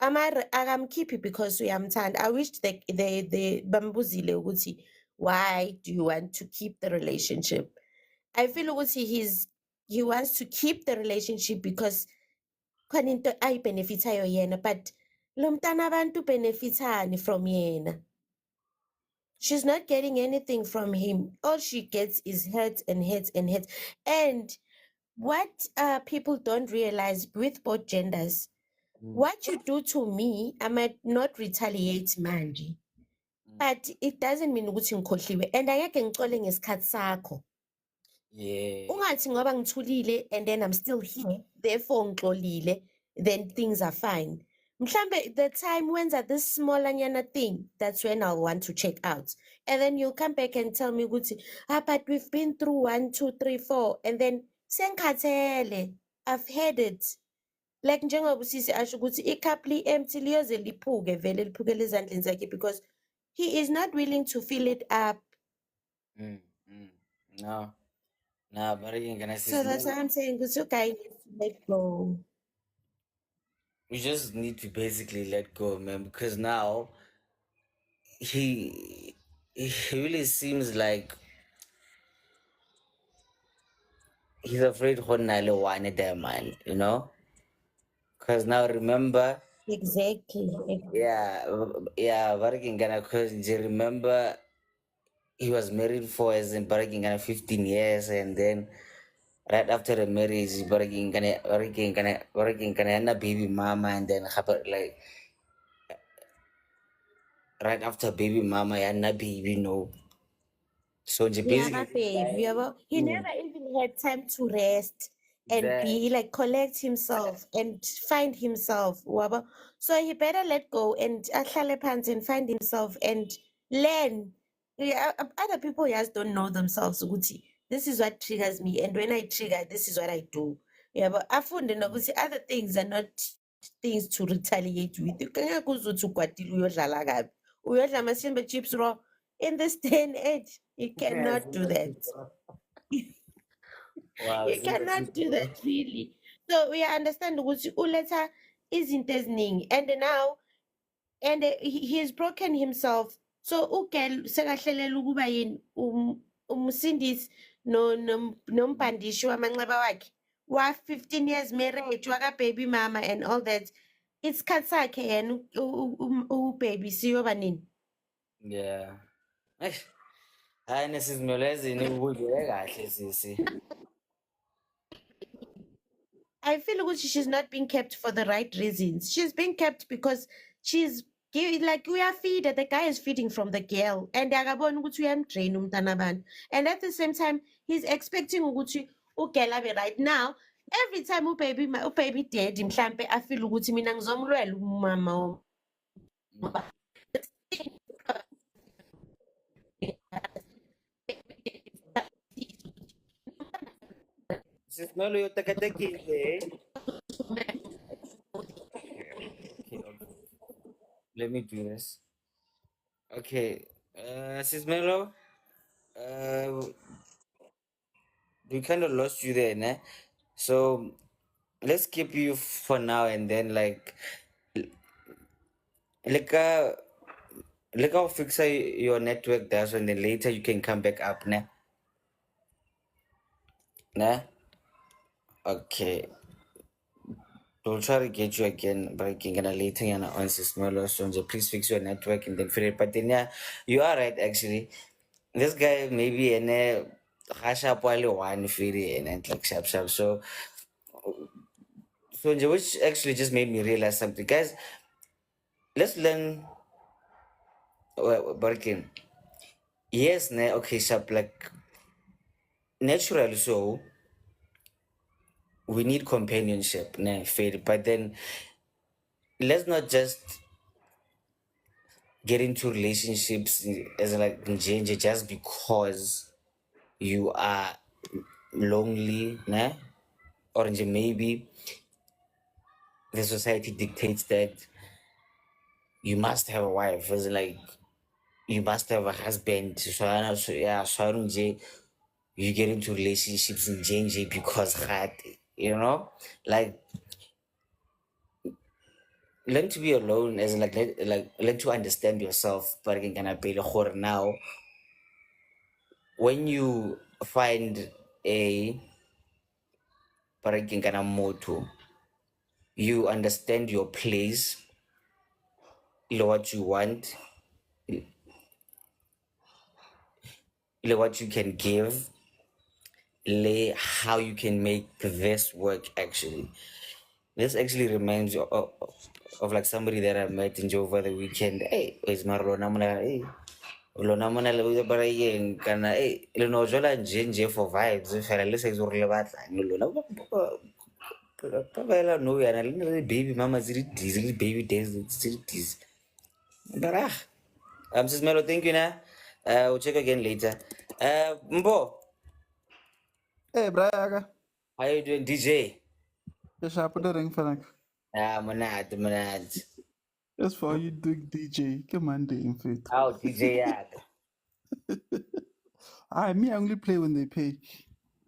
Akamkhiphi because uyamthanda. I wish they bambuzile ukuthi why do you want to keep the relationship. I feel ukuthi he wants to keep the relationship because khona into ayibenefithayo yena, but lo mntana abantu benefitani from yena? She's not getting anything from him. All she gets is hurt and hurt and hurt. And what people don't realize with both genders, what you do to me, I might not retaliate manje. But it doesn't mean ukuthi ngikhohliwe, and angeke ngicole ngesikhathi sakho.
Yeah.
Ungathi ngoba ngithulile and then I'm still here, therefore ngixolile, then things are fine. Mhlambe the time wenza this smallanyana thing, that's when I'll want to check out. And then you'll come back and tell me ukuthi, but we've been through 1, 2, 3, 4, and then sengikhathele, I've had it. Like njengoba usisi asho ukuthi icup li-empty liyoze liphuke vele liphukele ezandleni zakhe because he is not willing to fill it up.
No. No, but again, can I
So
say
that's why I'm saying ukuthi guy needs to let go.
we just need to basically let go, man, because now he really seems like he's afraid Honale wanted that man, you know? Because now remember,
Exactly.
yeah, Barikingana, because you remember he was married for as in Barikingana 15 years, and then right after the marriage, Barikingana baby mama, and then like right after baby mama, and baby, no. So
Yeah,
basically,
my baby. He never even had time to rest and
that
be like collect himself and find himself. Wabo. So he better let go and ahlale phansi and find himself and learn. Yeah, other people just don't know themselves. Ukuthi, this is what triggers me, and when I trigger, this is what I do. Yeah, but I found ukuthi other things are not things to retaliate with. Kangeke uzuthi ukwatile uyodlala kabi. Uyodla masimba chips raw. In this day and age, you cannot do that.
wow,
You cannot do that really. So we understand ukuthi uletha izinto eziningi and now he's broken himself. So ugel sekahlelela ukuba yini umsindisi nompandishi wamanxeba wakhe wa 15 years marriage waka baby mama and all that. It's sakhe yena ubaby siyoba nini.
yeah. Hayi nesizimolezini ukudlule kahle sisi.
I feel like she's not being kept for the right reasons. She's being kept because she's like we are feeding. The guy is feeding from the girl, and akabona ukuthi uyamdrain umntana abantu. And at the same time, he's expecting ukuthi ugirl abe right now. Every time ubaby dead, mhlampe I feel ukuthi mina ngizomlwela umama.
Sisimelo yotekekile. Okay. Let me do this. Okay. Sisimelo, we kind of lost you there, ne? So let's keep you for now and then like I'll fix your network there so and then later you can come back up, ne? Ne? Okay. We'll try to get you again, but again, gonna later on smaller so please fix your network and then fill it. But then yeah, you are right actually. This guy maybe in a hash up while one free and like sharp sharp. So which actually just made me realize something. Guys, let's learn working. Yes, okay, sharp like naturally so we need companionship, fair, but then let's not just get into relationships as like ginger just because you are lonely, or maybe the society dictates that you must have a wife, as in like you must have a husband. So yeah, so you get into relationships in ginger because hard, like learn to be alone as in like learn to understand yourself. But again, can I pay the now? When you find a pareking kana motho, you understand your place, what you want, what you can give, how you can make this work actually. This actually reminds you of like somebody that I met in over the weekend. Hey, is Marlona Mona? Hey, Lona Mona le bara yeng kana hey, le no jola nje for vibes. Fela le se zuri le batla. Lona ba no yana le baby mama ziri diesel baby days ziri diesel. But Sis Melo, thank you na. We'll check again later. Mbo,
Hey, Braga.
how you doing, DJ?
Yes, I put the ring for like.
Manad.
That's for you doing DJ. Come on, in faith.
How DJ yag?
Me, I only play when they pay.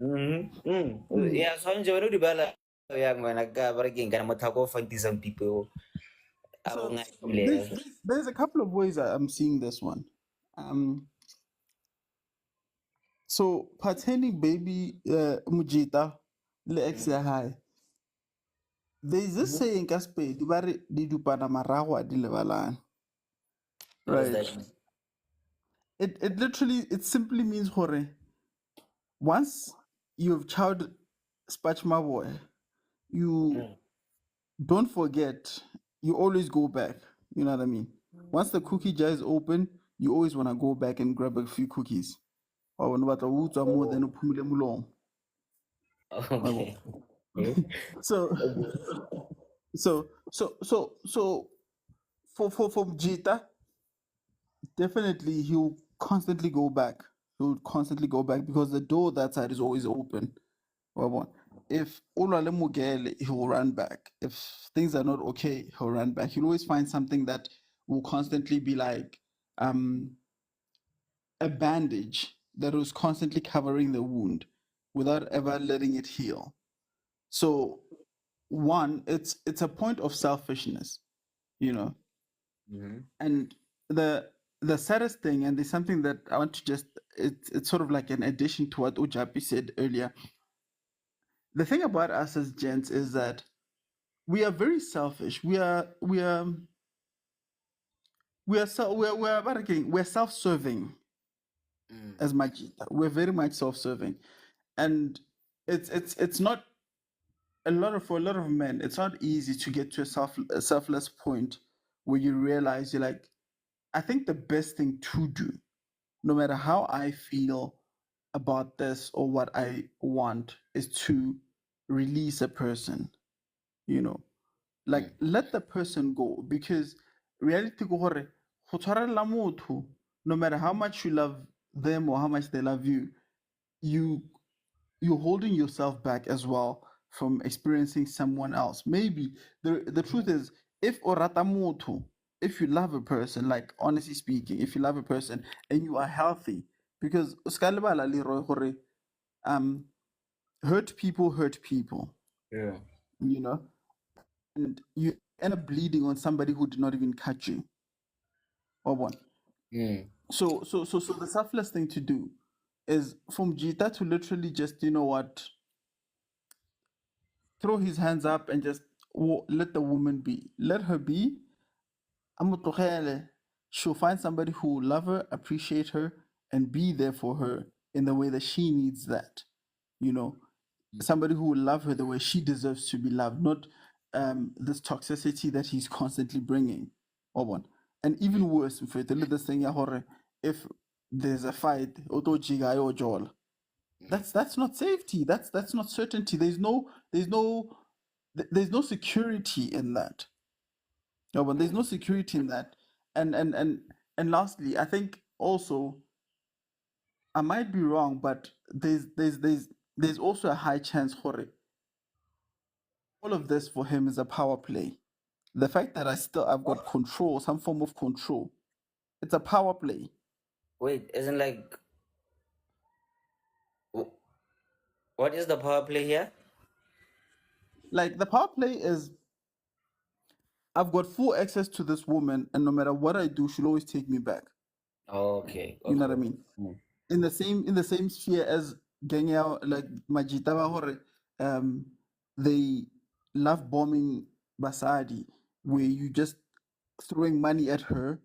Yeah, so I'm just bala yang mana ka barking kana matako fanti some people. Abo
So
nga
there's,
ile.
there's a couple of ways I'm seeing this one. So pertaining baby Mujita le ex ya high. There's this saying kaspe di bare di dupana marago a di lebalan.
What does
Right.
that mean?
It literally it simply means hore. Once you've child spatchma boy, you don't forget, you always go back. You know what I mean? Once the cookie jar is open, you always want to go back and grab a few cookies. Or when what more than uphumile mulomo.
Okay.
So so for Jita, definitely he'll constantly go back. He'll constantly go back because the door that side is always open. Well, if Ulale Mugele, he will run back. If things are not okay, he'll run back. He'll always find something that will constantly be like a bandage that was constantly covering the wound without ever letting it heal. So one, it's a point of selfishness, you know. And the saddest thing, and there's something that I want to just it's sort of like an addition to what Ujapi said earlier. The thing about us as gents is that we are very selfish. We're self-serving as Majita. We're very much self-serving, and it's not for a lot of men. It's not easy to get to a selfless point where you realize you're like, I think the best thing to do, no matter how I feel about this or what I want, is to release a person. You know, like let the person go, because reality go hore go tshwarella motho, no matter how much you love them or how much they love you, you you're holding yourself back as well from experiencing someone else. Maybe the truth is, if orata motho, if you love a person, like honestly speaking, if you love a person and you are healthy, because o ska lebala, Leroy, hore hurt people,
Yeah.
you know, and you end up bleeding on somebody who did not even cut you. Or one. So the selfless thing to do is from Jita to literally just, you know what, throw his hands up and just let the woman be. Let her be. Amutlogele. She'll find somebody who will love her, appreciate her, and be there for her in the way that she needs that. You know, somebody who will love her the way she deserves to be loved, not this toxicity that he's constantly bringing. Or one. And even worse, this thing, if there's a fight, that's not safety. That's not certainty. There's no security in that. No, but there's no security in that. And lastly, I think also I might be wrong, but there's also a high chance for all of this for him is a power play. The fact that I've got control, some form of control, it's a power play.
Wait, isn't like what is the power play here?
Like the power play is I've got full access to this woman, and no matter what I do, she'll always take me back.
Okay,
You know what I
okay.
mean? In the same sphere as Ganyao, like Majita Hore, they love bombing Basadi, where you just throwing money at her,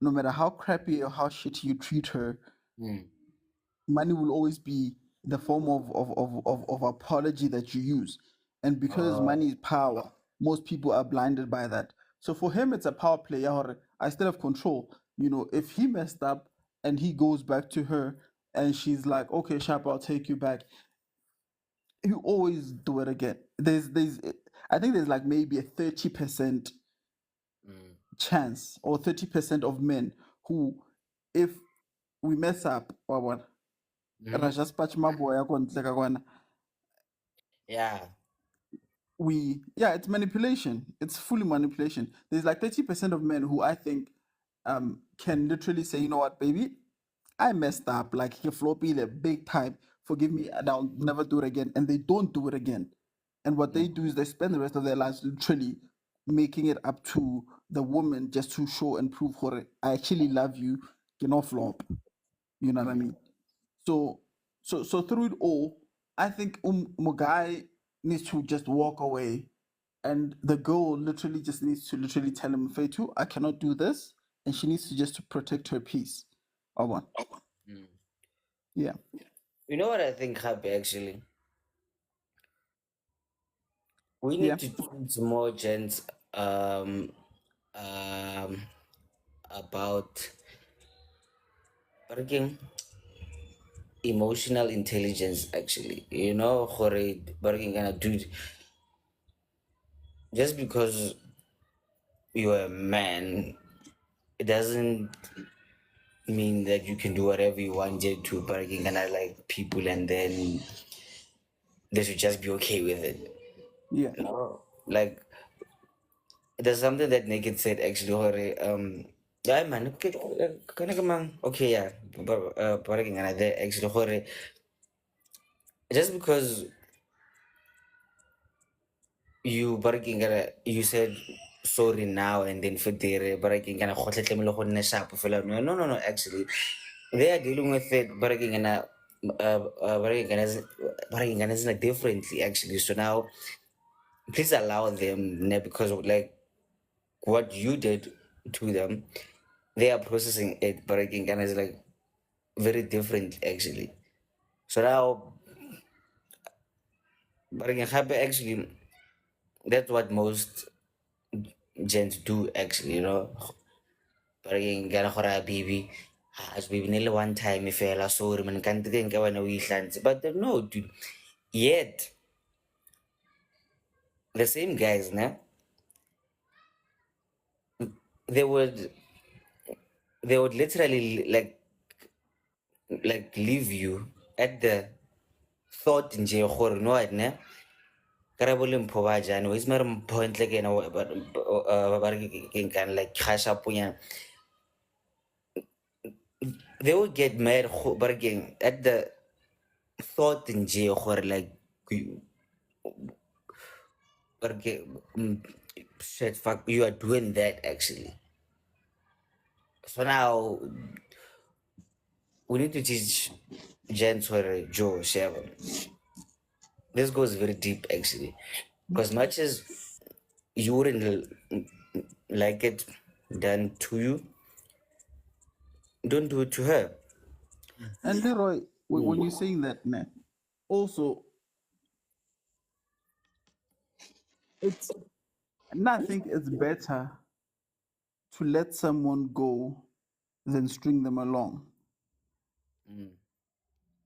no matter how crappy or how shitty you treat her, money will always be the form of apology that you use. And because money is power, most people are blinded by that. So for him, it's a power play. I still have control. If he messed up and he goes back to her and she's like, okay, Sharp, I'll take you back, you always do it again. I think there's like maybe a 30% chance or 30% of men who, if we mess up, ra just patch maboya ko ntle ka kwana,
Yeah.
it's manipulation. It's fully manipulation. There's like 30% of men who I think can literally say, you know what, baby, I messed up. Like he floppy big time. Forgive me, and I'll never do it again. And they don't do it again. And what they do is they spend the rest of their lives literally making it up to the woman just to show and prove her I actually love you, flop. You know what I mean? So so through it all, I think Mugai needs to just walk away, and the girl literally just needs to literally tell him, Feitu, I cannot do this, and she needs to just to protect her peace. One. Yeah.
You know what I think, Happy, actually? We
Yeah.
need to teach more gents um, about working emotional intelligence, actually. Gore, working gonna do just because you're a man, it doesn't mean that you can do whatever you want to working gonna like people and then they should just be okay with it.
Yeah.
Like there's something that Naked said actually, yeah man, okay, okay, yeah, but working and there actually, just because you said sorry now and then for there barking and a sharp no, actually they are dealing with it barking and barking differently actually. So now please allow them because of like what you did to them, they are processing it barking and is like very different actually. So now barking happy actually, that's what most gents do actually. Parang gana ko ra baby. As baby nila one time if I sorry man kanti din ka wana wishlans. But no, dude. Yet the same guys, na they would they would literally like leave you at the thought in je gore no adna karabole mpho ba jani is mer point like ba can like cash up punya. They would get mad but again at the thought in je gore like okay, shit, fuck, you are doing that actually. So now we need to teach gents where Joe Seven. This goes very deep actually, because much as you wouldn't like it done to you, don't do it to her.
And Leroy, when you're saying that, man, also it's and I think it's better to let someone go than string them along.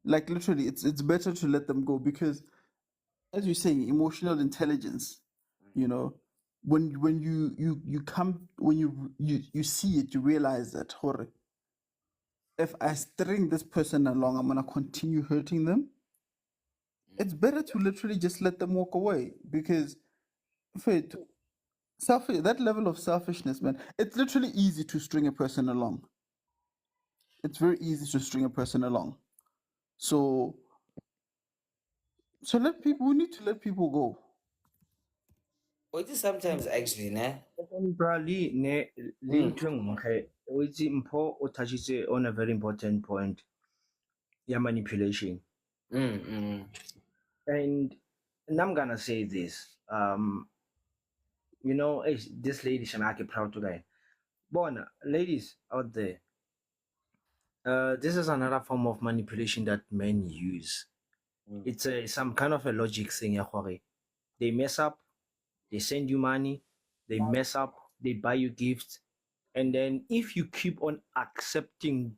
Like literally, it's better to let them go because, as you're saying, emotional intelligence. You know, when you come when you see it, you realize that, "Hore, if I string this person along, I'm gonna continue hurting them. It's better to literally just let them walk away because, wait, that level of selfishness, man. It's literally easy to string a person along. It's very easy to string a person along. So let people. We need to let people go.
Or it is sometimes actually, nah.
Probably ne link which impo or touches on a very important point. Yeah, manipulation.
Mm.
And and I'm gonna say this. This lady Shamaki proud to guy. Bon, ladies out there, this is another form of manipulation that men use. It's some kind of a logic thing. Ya gore. They mess up, they send you money, they mess up, they buy you gifts, and then if you keep on accepting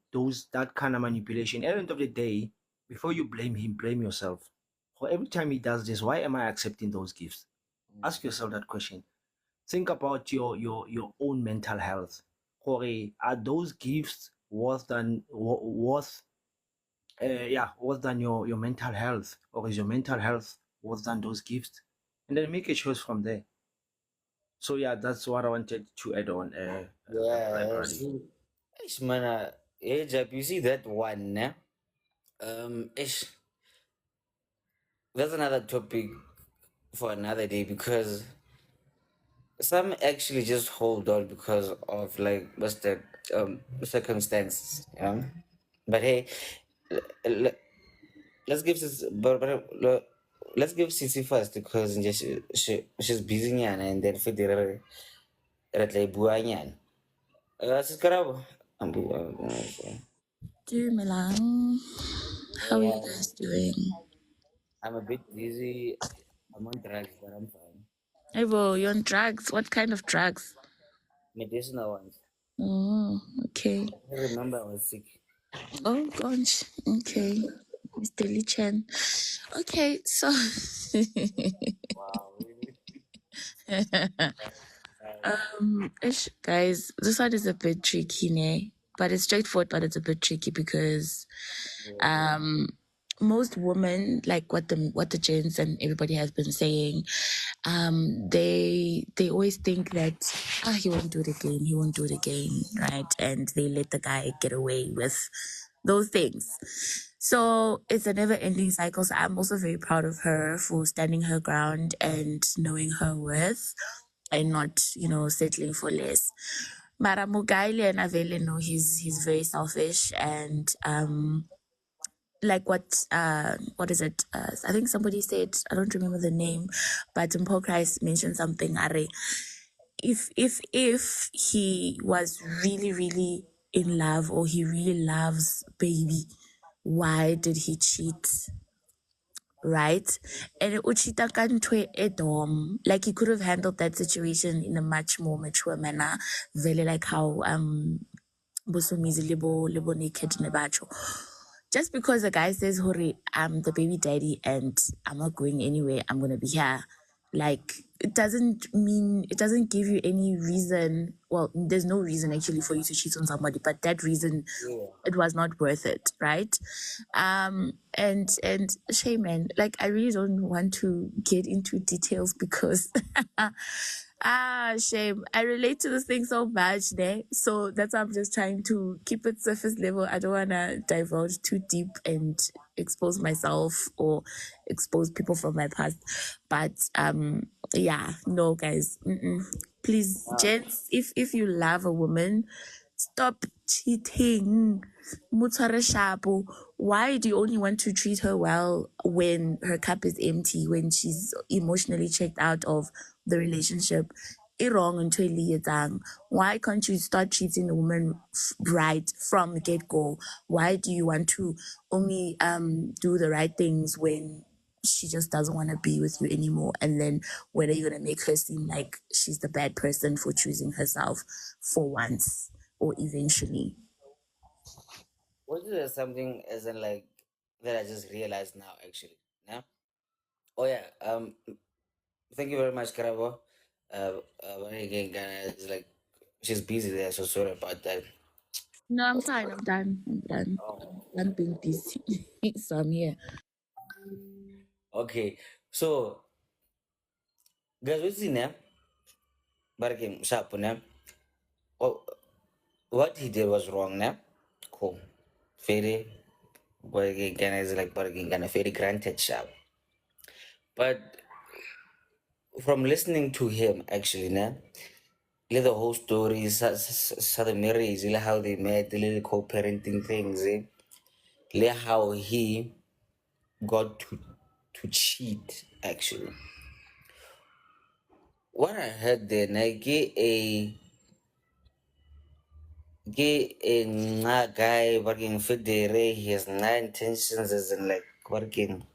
that kind of manipulation, at the end of the day, before you blame him, blame yourself. For every time he does this, why am I accepting those gifts? Ask yourself that question. Think about your own mental health. Are those gifts worse than your mental health, or is your mental health worse than those gifts? And then make a choice from there. So yeah, that's what I wanted to add on.
Yeah,
Brady.
ish, man, Jap, you see that one, ne? Ish, that's another topic for another day because some actually just hold on because of like what's the circumstances, you know. But hey, l- l- let's give this, let's give Sisi first because she's busy nyan and then for the red buanyan. Sis Karabo,
Milan. How are you
yeah,
guys doing?
I'm a bit busy. I'm on drugs, but I'm fine.
Hey, bro, you're on drugs. What kind of drugs?
Medicinal ones.
Oh, okay.
I remember I was sick.
Oh, gosh. Okay. Mr. Lee Chen. Okay, so.
Wow.
Guys, this one is a bit tricky, ne? But it's straightforward, but it's a bit tricky because most women, like what the gents and everybody has been saying, they always think that he won't do it again, right? And they let the guy get away with those things. So it's a never-ending cycle. So I'm also very proud of her for standing her ground and knowing her worth and not, settling for less. Mara Mugaile and Avele, no, he's very selfish and like what is it? I think somebody said, I don't remember the name, but Paul Christ mentioned something. Are if he was really really in love or he really loves baby, why did he cheat? Right? And uchita kantwe edom, like he could have handled that situation in a much more mature manner, very like how Bosomizi libo naked nebacho. Just because the guy says, Hori, I'm the baby daddy and I'm not going anywhere, I'm gonna be here. Like it doesn't give you any reason. Well, there's no reason actually for you to cheat on somebody, but that reason it was not worth it, right? And shame, man. Like I really don't want to get into details because shame. I relate to this thing so much, there. So that's why I'm just trying to keep it surface level. I don't wanna divulge too deep and expose myself or expose people from my past. But yeah, no, guys. Please, gents, if you love a woman, stop cheating. Mutare shapo. Why do you only want to treat her well when her cup is empty, when she's emotionally checked out of the relationship? Wrong until why can't you start treating a woman right from the get-go? Why do you want to only do the right things when she just doesn't want to be with you anymore? And then when are you going to make her seem like she's the bad person for choosing herself for once or eventually?
Was there something as in like that I just realized now actually? Yeah. Oh yeah. Thank you very much, Karabo. But again, guys, like she's busy there, so sorry about that.
No, I'm fine. I'm done. I'm being busy. So I'm here.
Okay, so guys, what's in there? Barking sharp, ne? Oh, what he did was wrong, ne? Cool. Very, barking is like barking kind of very granted sharp. But from listening to him, actually, ne? The whole story, the marriage, how they met, the little co-parenting things, how he got to to cheat actually. What I heard then, I get a guy working Federe, he has nine intentions as in like working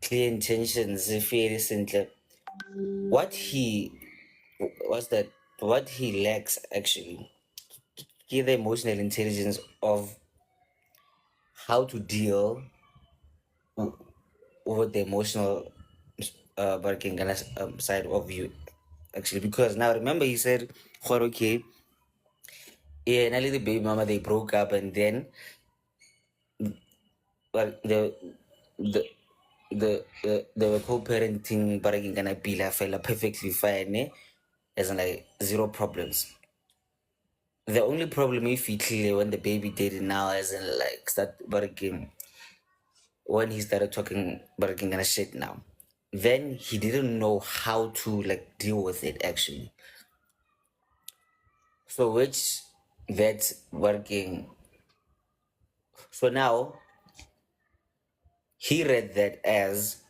clear intentions very recently. What he what he lacks actually, get the emotional intelligence of how to deal with the emotional working side of you actually, because now remember he said, okay, yeah, and the baby mama they broke up, and then well the co-parenting but again gonna be like fella perfectly fine, as in like zero problems. The only problem if he clear when the baby did it now, as in like start but again when he started talking but again gonna shit now, then he didn't know how to like deal with it actually. So which that's working. So now he read that as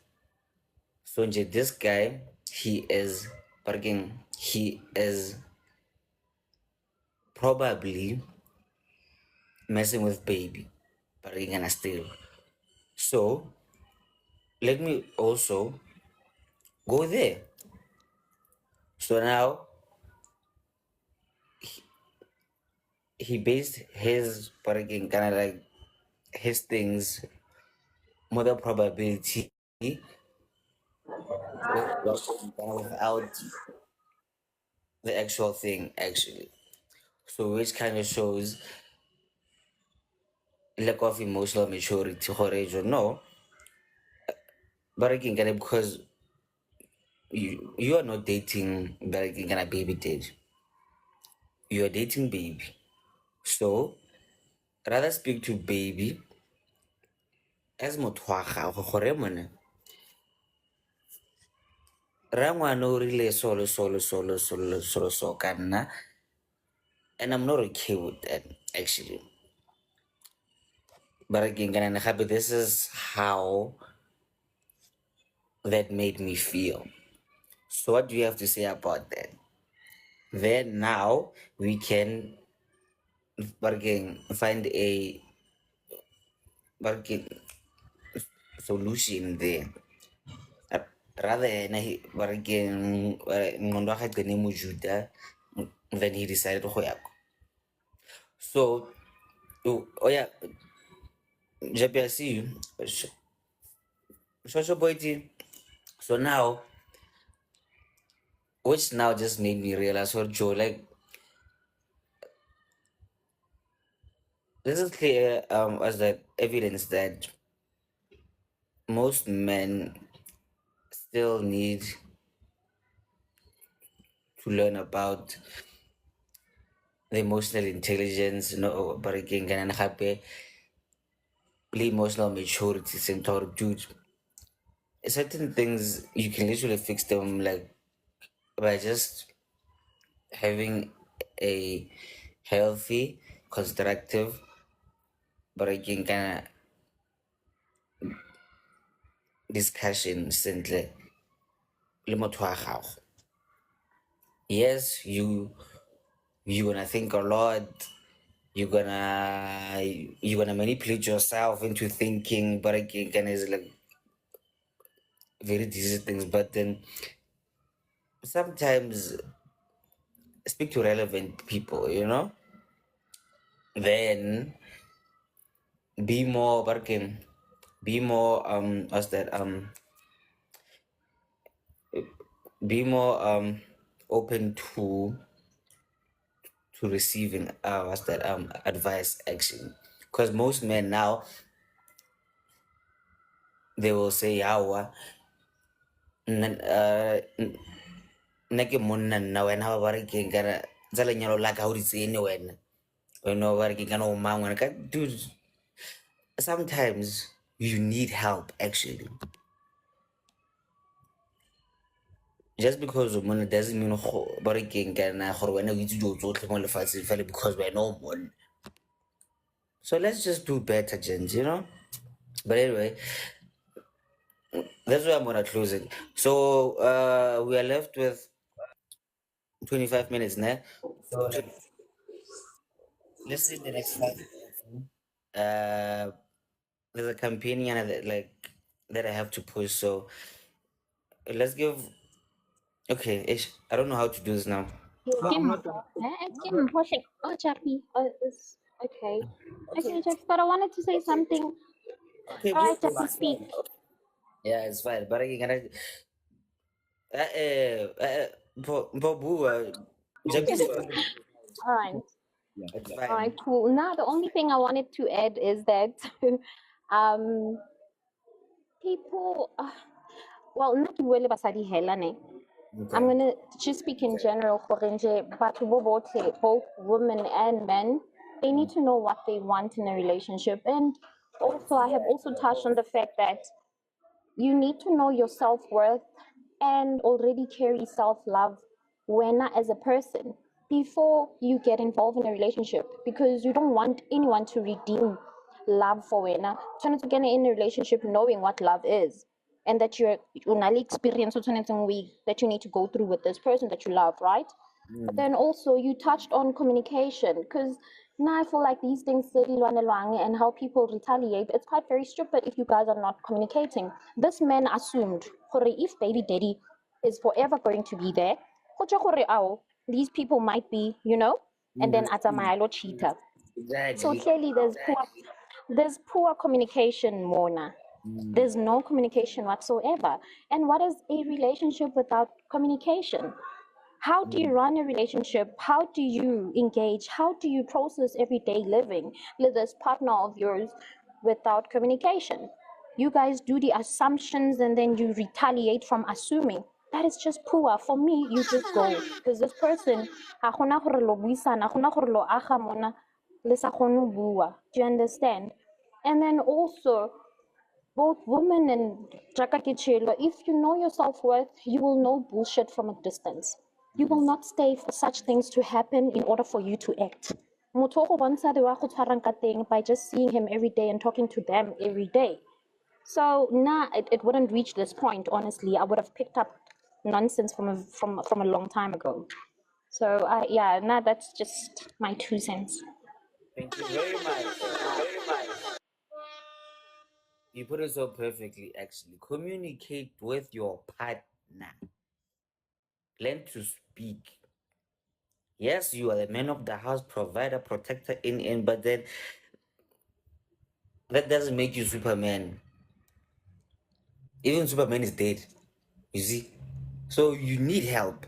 Sonje, this guy, he is working, he is probably messing with baby, but he gonna steal. So let me also go there. So now he based his working kind of like his things more the probability without the actual thing actually. So which kind of shows lack of emotional maturity. No, but again, because you are not dating but again gonna baby date. You are dating baby. So rather speak to baby as motho wa gago gore mone ra ngwana o rile solo so ka nna, and I'm not okay with that actually. But again, gape this is how that made me feel. So what do you have to say about that? Then now we can bargain, find a bargain solution there. Rather than bargain ngondo ga gcine mo Juda, then he decided go ya. So oh yeah, Japi, I see you. Shosho Boyti. So now, which now just made me realize what Joe like. This is clear as that evidence that most men still need to learn about the emotional intelligence, but again, emotional maturity, centaur dude. Certain things you can literally fix them like by just having a healthy, constructive, but again, kind of discussion simply. Yes, you're gonna think a lot. You're gonna manipulate yourself into thinking, but again, kind of like very decent things. But then sometimes speak to relevant people, then be more working, be more what's that be more open to receiving what's that advice actually, because most men now they will say yawa nna ke monna nna wena ba bare ke kana tsa lenyalo la ka o di tsene wena o bare ke kana o mang wena ka dude. Sometimes you need help actually. Just because of money doesn't mean but again kana gore wena o itse dilo tsotlhe mo lefatsheng fela because wena o monna. So let's just do better, gents, But anyway, That's why I'm gonna close it. So we are left with 25 minutes now. So let's see the next 5 minutes. There's a companion that I have to push. So let's give. Okay, I don't know how to do this now.
No, I'm not gonna.
Kim, pushing. Oh, Chappy. It's okay. Okay, Chappy, but I wanted to say something.
Okay,
All
please
right,
do.
Chappy, speak.
Yeah, it's fine. But again, Japanese,
All right.
it's
All right,
fine.
cool. Now, the only thing I wanted to add is that um, people, well, not really basadi hela ne. I'm
Okay.
gonna just speak in general. But both women and men, they need to know what they want in a relationship. And also, I have also touched on the fact that you need to know your self-worth and already carry self-love when as a person before you get involved in a relationship, because you don't want anyone to redeem love for when trying to get in a relationship knowing what love is, and that you're only experience that you need to go through with this person that you love, right? But then also you touched on communication, because now I feel like these things and how people retaliate, it's quite very stupid if you guys are not communicating. This man assumed if baby daddy is forever going to be there, these people might be, and then Atamayalo cheater. So
Exactly.
clearly there's poor communication, Mona. There's no communication whatsoever. And what is a relationship without communication? How do you run a relationship? How do you engage? How do you process everyday living with this partner of yours without communication? You guys do the assumptions and then you retaliate from assuming. That is just poor. For me, you just go. Because this person, ha gona gore lo buisana, ha gona gore lo aga mona, le sa kgone ho bua. Do you understand? And then also, both women and Jaka Kichelo, if you know your self-worth, you will know bullshit from a distance. You will not stay for such things to happen in order for you to act. Motho o go bontsha di wa go tshwarang ka teng by just seeing him every day and talking to them every day. So it wouldn't reach this point, honestly. I would have picked up nonsense from a long time ago. So yeah, that's just my 2 cents.
Thank you very much. You put it so perfectly, actually. Communicate with your partner. Learn to speak. Yes, you are the man of the house, provider, protector, but then that doesn't make you Superman. Even Superman is dead. You see? So you need help.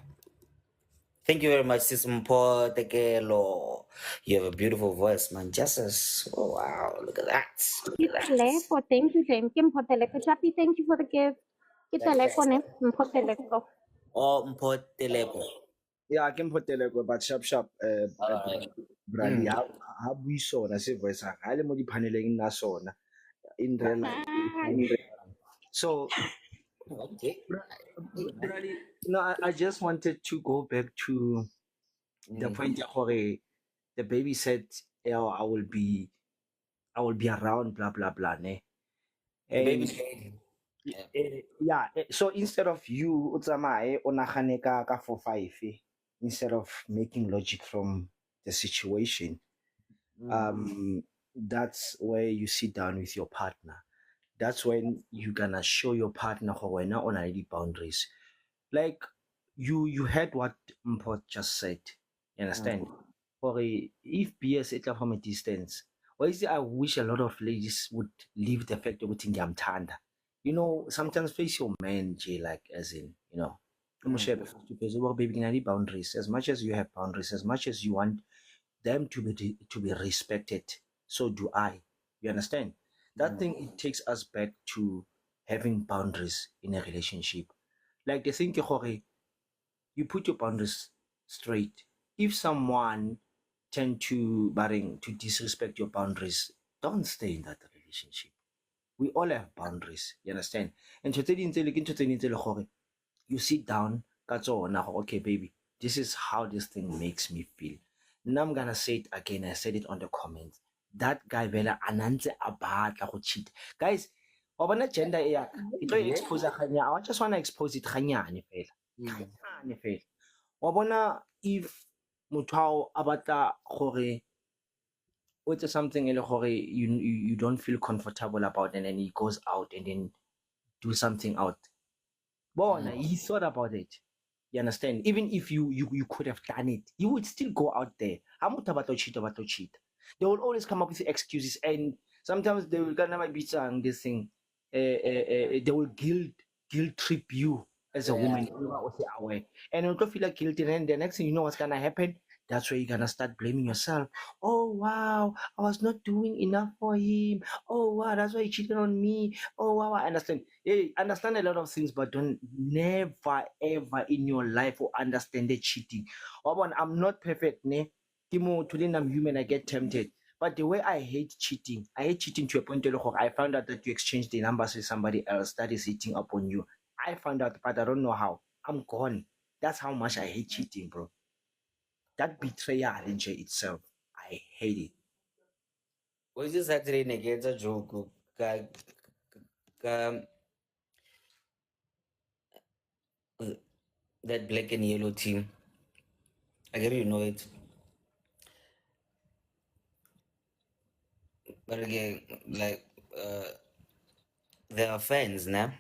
Thank you very much, Sis Mpo Tekelo. You have a beautiful voice, man. Justice. Oh wow, look at that.
Iteleko, thank you, James. Kim Poteleko. Chappy, thank you for the gift. Iteleko, ne? Poteleko.
Oh, Mpo Teleko.
Yeah, ke mphotele ko but sharp
Alright.
brali ha bui sona se voice ha le mo diphaneleng na sona in real life. So
Okay.
brali, no, I just wanted to go back to the point where the baby said, "Yeah, I will be around, blah blah blah." Ne?
The baby's
And
dead. Yeah.
so instead of you o tsamaye o nagane ka 4-5 instead of making logic from the situation, that's where you sit down with your partner. That's when you're gonna show your partner when on already boundaries. Like you heard what Mpot just said. You understand? For if BS it from a distance, or is it I wish a lot of ladies would leave the fact of putting I'm tanda. Sometimes face your man, J, like as in, baby boundaries. As much as you have boundaries, as much as you want them to be respected, so do I. You understand? That thing it takes us back to having boundaries in a relationship. Like the thing ke gore, you put your boundaries straight. If someone tend to disrespect your boundaries, don't stay in that relationship. We all have boundaries. You understand? And you sit down, okay, baby, this is how this thing makes me feel. Now I'm gonna say it again. I said it on the comments. That guy Vela Ananze Abad cheat. Guys, wa bona gender e ya ke tlo expose ganya I just want to expose it ganyane fela ganyane fela wa bona if motho hao a batla gore o etse something e le gore you don't feel comfortable about and then he goes out and then do something out bona he thought about it. You understand? Even if you could have done it, you would still go out there. How much about to cheat? They will always come up with excuses, and sometimes they will gonna be saying this thing. They will guilt trip you as a woman. And you'll feel like guilty, and then the next thing you know what's gonna happen. That's where you're gonna start blaming yourself. Oh wow, I was not doing enough for him. Oh wow, that's why he cheated on me. Oh wow, I understand. Hey, understand a lot of things, but don't never ever in your life or understand the cheating. I'm not perfect, ne? Timo, today I'm human, I get tempted. But the way I hate cheating to a point where I found out that you exchange the numbers with somebody else that is hitting up on you. I found out, but I don't know how. I'm gone. That's how much I hate cheating, bro. That betrayal in itself, I hate it.
Was this Saturday against a joke? That black and yellow team. I get you know it. But again, like there are fans now.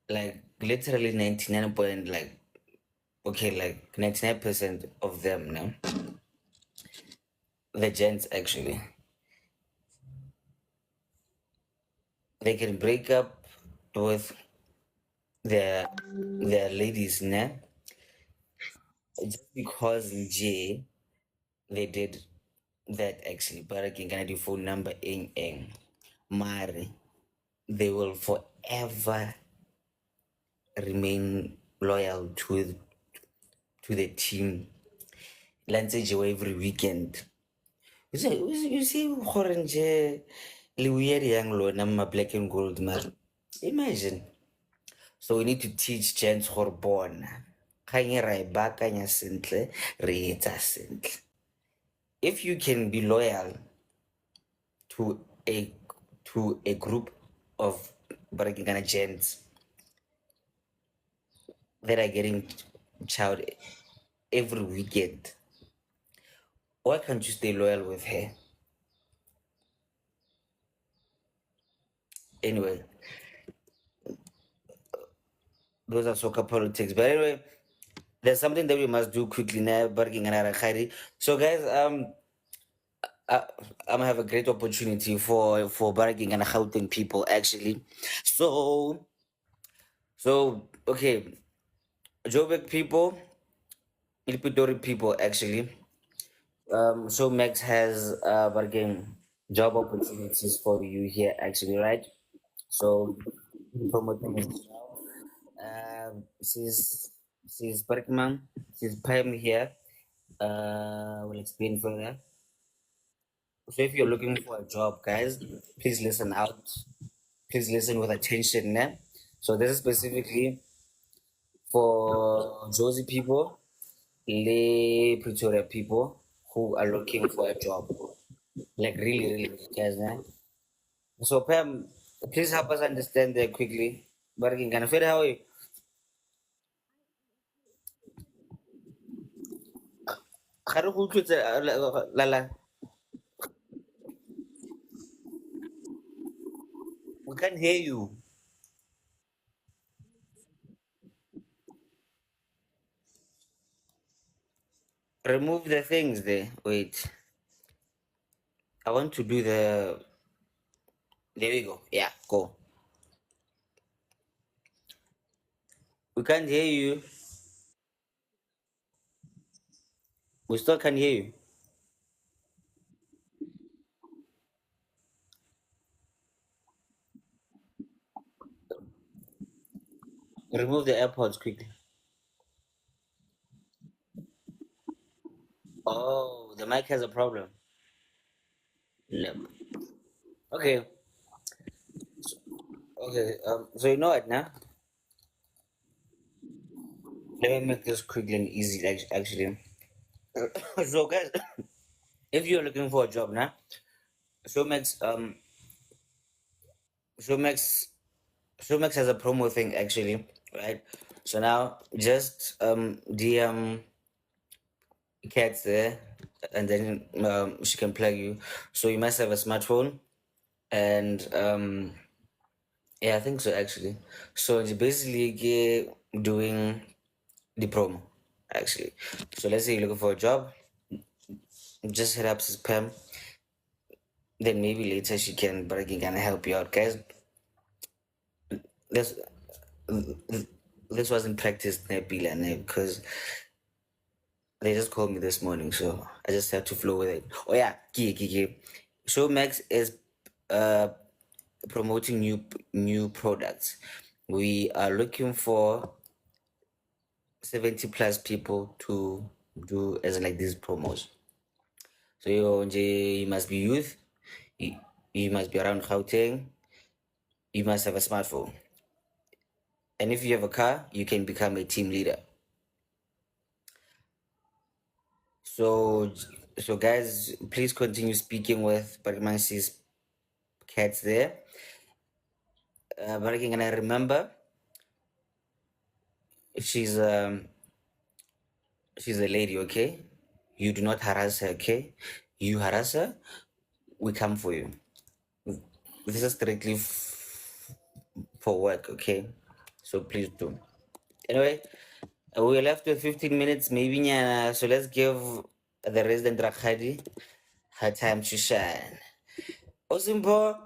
Like literally 99 point like 99% of them now. The gents actually. They can break up with their ladies now just because they did that actually. But I can do phone number in Mari. They will forever remain loyal to the team. Let's say every weekend. You see orange le weird young lona ma black and gold man. Imagine. So we need to teach gents how born. Kanye ra bakanya sentle, re etsa sentle. If you can be loyal to a group of Baragana gents that are getting child every weekend, why can't you stay loyal with her? Anyway, those are soccer politics. But anyway, there's something that we must do quickly now. So guys, I'm gonna have a great opportunity for Barking and Gauteng people actually. So okay, Joburg people, Ilpitori people actually. So Max has bargain job opportunities for you here actually, right? So promoting it now. She's Bergman, she's Pam here. Will explain further. So if you're looking for a job, guys, please listen out. Please listen with attention. So this is specifically for Josie people, Le Pretoria people who are looking for a job. Like really, guys. So Pam, please help us understand that quickly. But again, can I figure how you Lala? We can't hear you. Remove the things there. Wait. I want to do the. There we go. Yeah, go. We can't hear you. We still can't hear you. Remove the AirPods quickly. Oh, the mic has a problem. Yep. Okay. Okay. So you know what now? Let me make this quickly and easy. Actually. So guys, if you're looking for a job now, so Max Showmax Showmax has a promo thing actually, right? So now just DM Cats there, and then she can plug you. So you must have a smartphone, and yeah, I think so actually. So it's basically doing the promo actually. So let's say you're looking for a job, just hit up spam. Then maybe later she can, but I can help you out, guys. This this wasn't practiced because they just called me this morning, so I just had to flow with it. Oh yeah, key. Showmax is promoting new products. We are looking for 70 plus people to do as like these promos. So you must be youth, you must be around Gauteng, you must have a smartphone. And if you have a car, you can become a team leader. So guys, please continue speaking with Parimansi's Cats there. But again, I remember she's a lady, okay? You do not harass her, okay? You harass her, we come for you. This is strictly for work, okay? So please do. Anyway, we're left with 15 minutes, maybe. So let's give the resident Rakhadi her time to shine. Osimpo.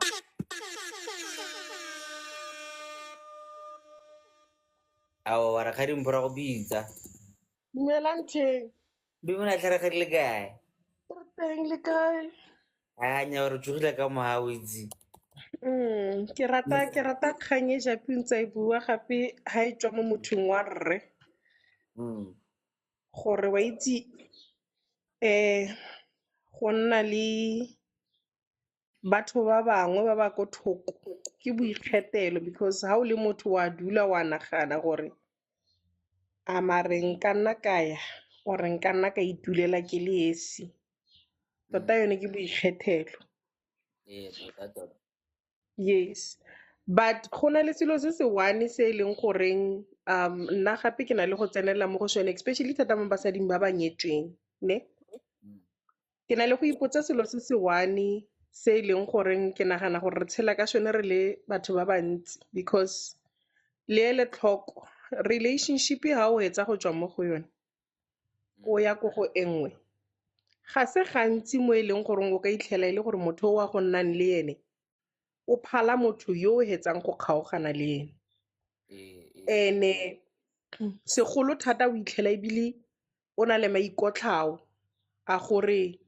Awa Rakadi mpora go bitsa.
Dumelang Tjheng.
Be mona tlharakadi le kae?
Re teng le kae?
A nya re tsogile ka moha o itse.
Ke rata kgang e Japi ntse e bua gape ha e tswa mo mothong wa rre. Gore wa itse go nna le batho ba bangwe ba ba ko thoko ke boikgethelo because ha o le motho wa dula wa nagana gore a mare nka nna kaya or nka nna ka itulela ke le esi. Tota yone ke boikgethelo. Yes, but go na le selo se se one se e leng goreng nna gape ke na le go tsenela mo go sone especially thata mo basading ba ba nyetsweng ne. Ke na le go ipotsa selo se se one se e leng goreng ke nagana gore re tshela ka sone re le batho ba bantsi because le ele tlhoko relationship ha o etsa go tswa mo go yone o ya go go engwe ga se gantsi mo e leng gore o ka itlhela e le gore motho o wa go nnang le ene o phala motho yo o hetsang go kgaogana le ene. Ene segolo thata o itlhela ebile o na le maikotlhao a gore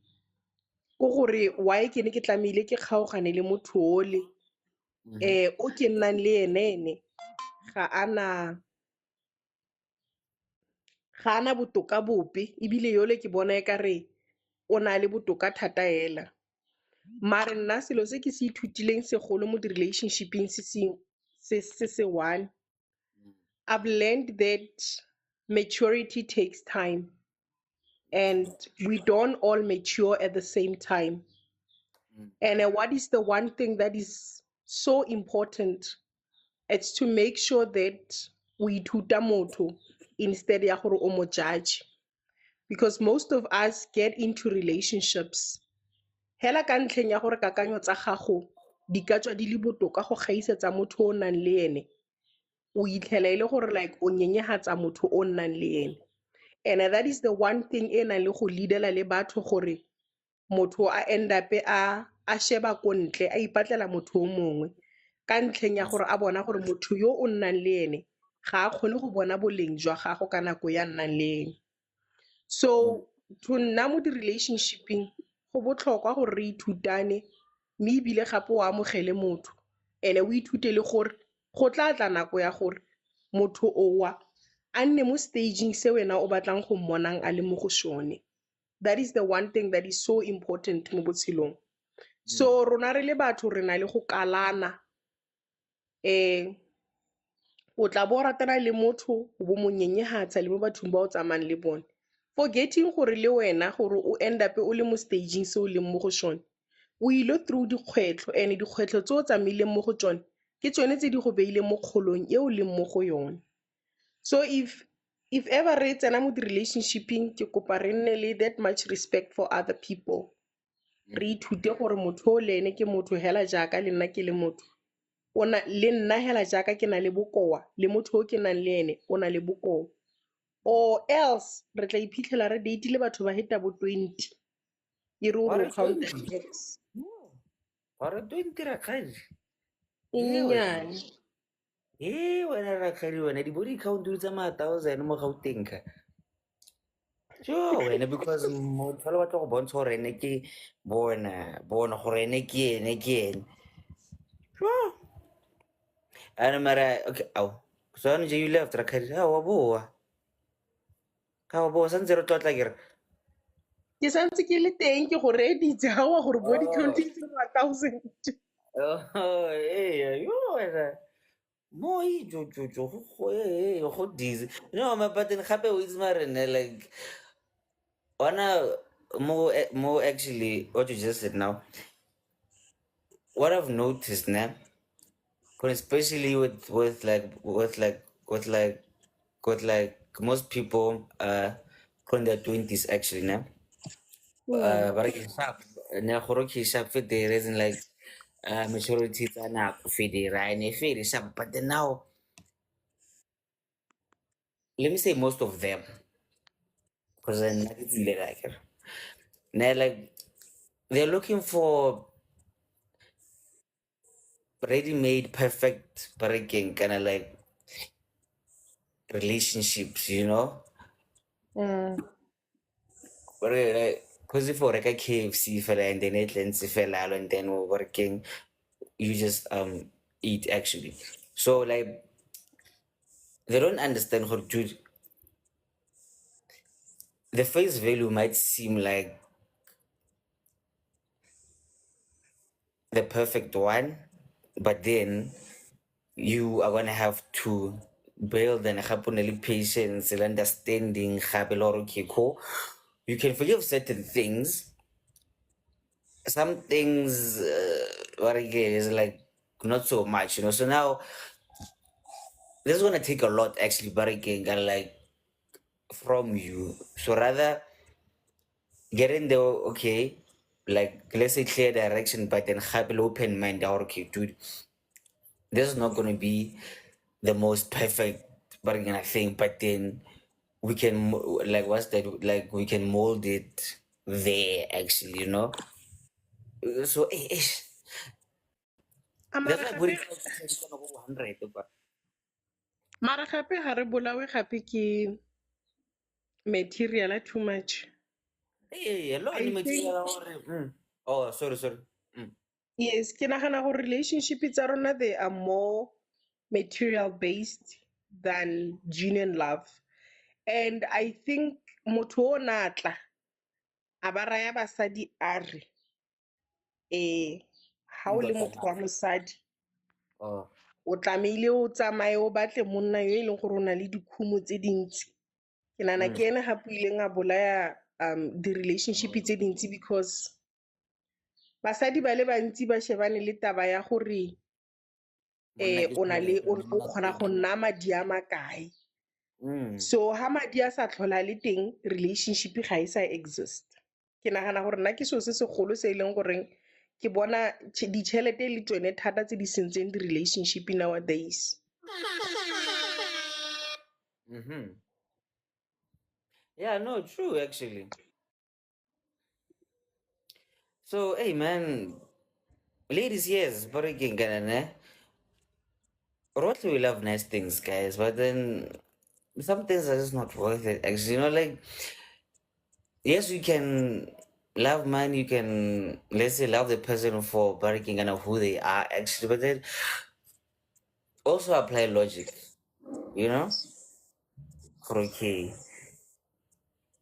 go gore why ke ne ke tlamehile ke kgaogane le motho ole o ke nnang le ene ga ana botoka bope ebile yole ke bona e kare o na le botoka thata hela. Mare nna selo se ke se ithutileng segolo mo di-relationshipeng se one I've learned that maturity takes time and we don't all mature at the same time. And what is the one thing that is so important? It's to make sure that we ithuta motho instead ya gore o mo judge. Because most of us get into relationships hela ka ntlheng ya gore kakanyo tsa gago di ka tswa di le botoka go gaisetsa motho o nang le ene o itlhela e le gore like o nyenyehatsa motho o nnang le ene. And that is the one thing e nang le go leadela le batho gore motho a end up a sheba ko ntle a ipatlela motho o mongwe ka ntlheng ya gore a bona gore motho yo o nnang le ene ga a kgone go bona boleng jwa gago ka nako ya nnang le ene. So to nna mo di-relationshipeng go botlhokwa gore re ithutane mme ebile gape o amogele motho ene o ithute le gore go tla tla nako ya gore motho owa a nne mo staging se wena o batlang go mmonang a le mo go sone. That is the one thing that is so important mo botshelong. So rona re le batho re na le go kalana o tla bo ratana le motho bo mo nyenyehatsa le mo bathong ba o tsamayang le bone forgetting gore le wena gore o end up o le mo staging se o leng mo go sone o ile through dikgwetlho and dikgwetlho tse o tsamaileng mo go tsone
ke tsone tse di go beile mo kgolong eo leng mo go yone. So if ever re tsena mo di-relationshipeng ke kopa re nne le that much respect for other people, re ithute gore motho o le ene ke motho hela jaaka le nna ke le motho, le nna hela jaaka ke na le bokoa le motho o ke nang le ene o na le bokoa, or else re tla iphitlhela re date-ile batho ba heta bo 20 e re o re o counta di-ex.
Ora 20 rakgadi.
E nyenyane.
Wena rakgadi wena di-body count di tsamaya 1,000 mo Gauteng ka. Sure, wena because motho le batla go bontsha gore ene ke bona gore ene ke ene. Sure. And mara okay, so ane you left rakgadi wa boa. Ka wa boa santse re tlotla kere.
Ke santse ke le teng ke go reditse ga wa gore body count e tsamaya 1,000.
Oh, hey, wena. Moi jo go dizzy. No, but then gape o itse mare ne like Ona more actually what you just said now. What I've noticed now, especially with most people in their 20s actually now. But it's sharp. Now Horoki sharp fit the reason like majority are not fit the right and fit sharp. But then now let me say most of them. Because then it's like now like they're looking for ready-made perfect breaking kind of like relationships, you know? Because if we're like a KFC fella and then it lens fella and then we're working, you just eat actually. So like they don't understand how to the face value might seem like the perfect one, but then you are gonna have to build and have patience and understanding. Okay, cool. You can forgive certain things. Some things, what again is like not so much, you know. So now this is gonna take a lot actually, but again, like from you. So rather get in the okay, like let's say clear direction, but then have an open mind. Okay, dude, this is not gonna be the most perfect bargain I think, but then we can like what's that like we can mold it there actually, you know. So that's why body count is gonna go 100.
Mara gape ga re bolawe gape ke material too much.
Hey, hello,
I think
Oh, sorry.
yes, ke nagana gore relationship tsa rona they are more material based than genuine love. And I think motho o natla a ba raya basadi a re ha o le motho wa mosadi
Oh.
o tlamehile o tsamaye o batle monna yo e leng gore o na le dikhumo tse dintsi. Ke nana ke ene gape ileng a bolaya di-relationship tse dintsi because basadi ba le bantsi ba shebane le taba ya gore o kgona go nna madi a makae. So ha madi a sa tlhola le teng relationship ga e sa exist. Ke nagana gore nna ke so se segolo se e leng goreng ke bona ditšhelete le tsone thata tse di sentseng di-relationship nowadays.
Yeah, no, true actually. So, hey man, ladies, yes, but again, Rotly we love nice things, guys, but then some things are just not worth it. Actually, you know, like yes, you can love man, you can let's say love the person for barking and who they are actually, but then also apply logic, you know? Okay.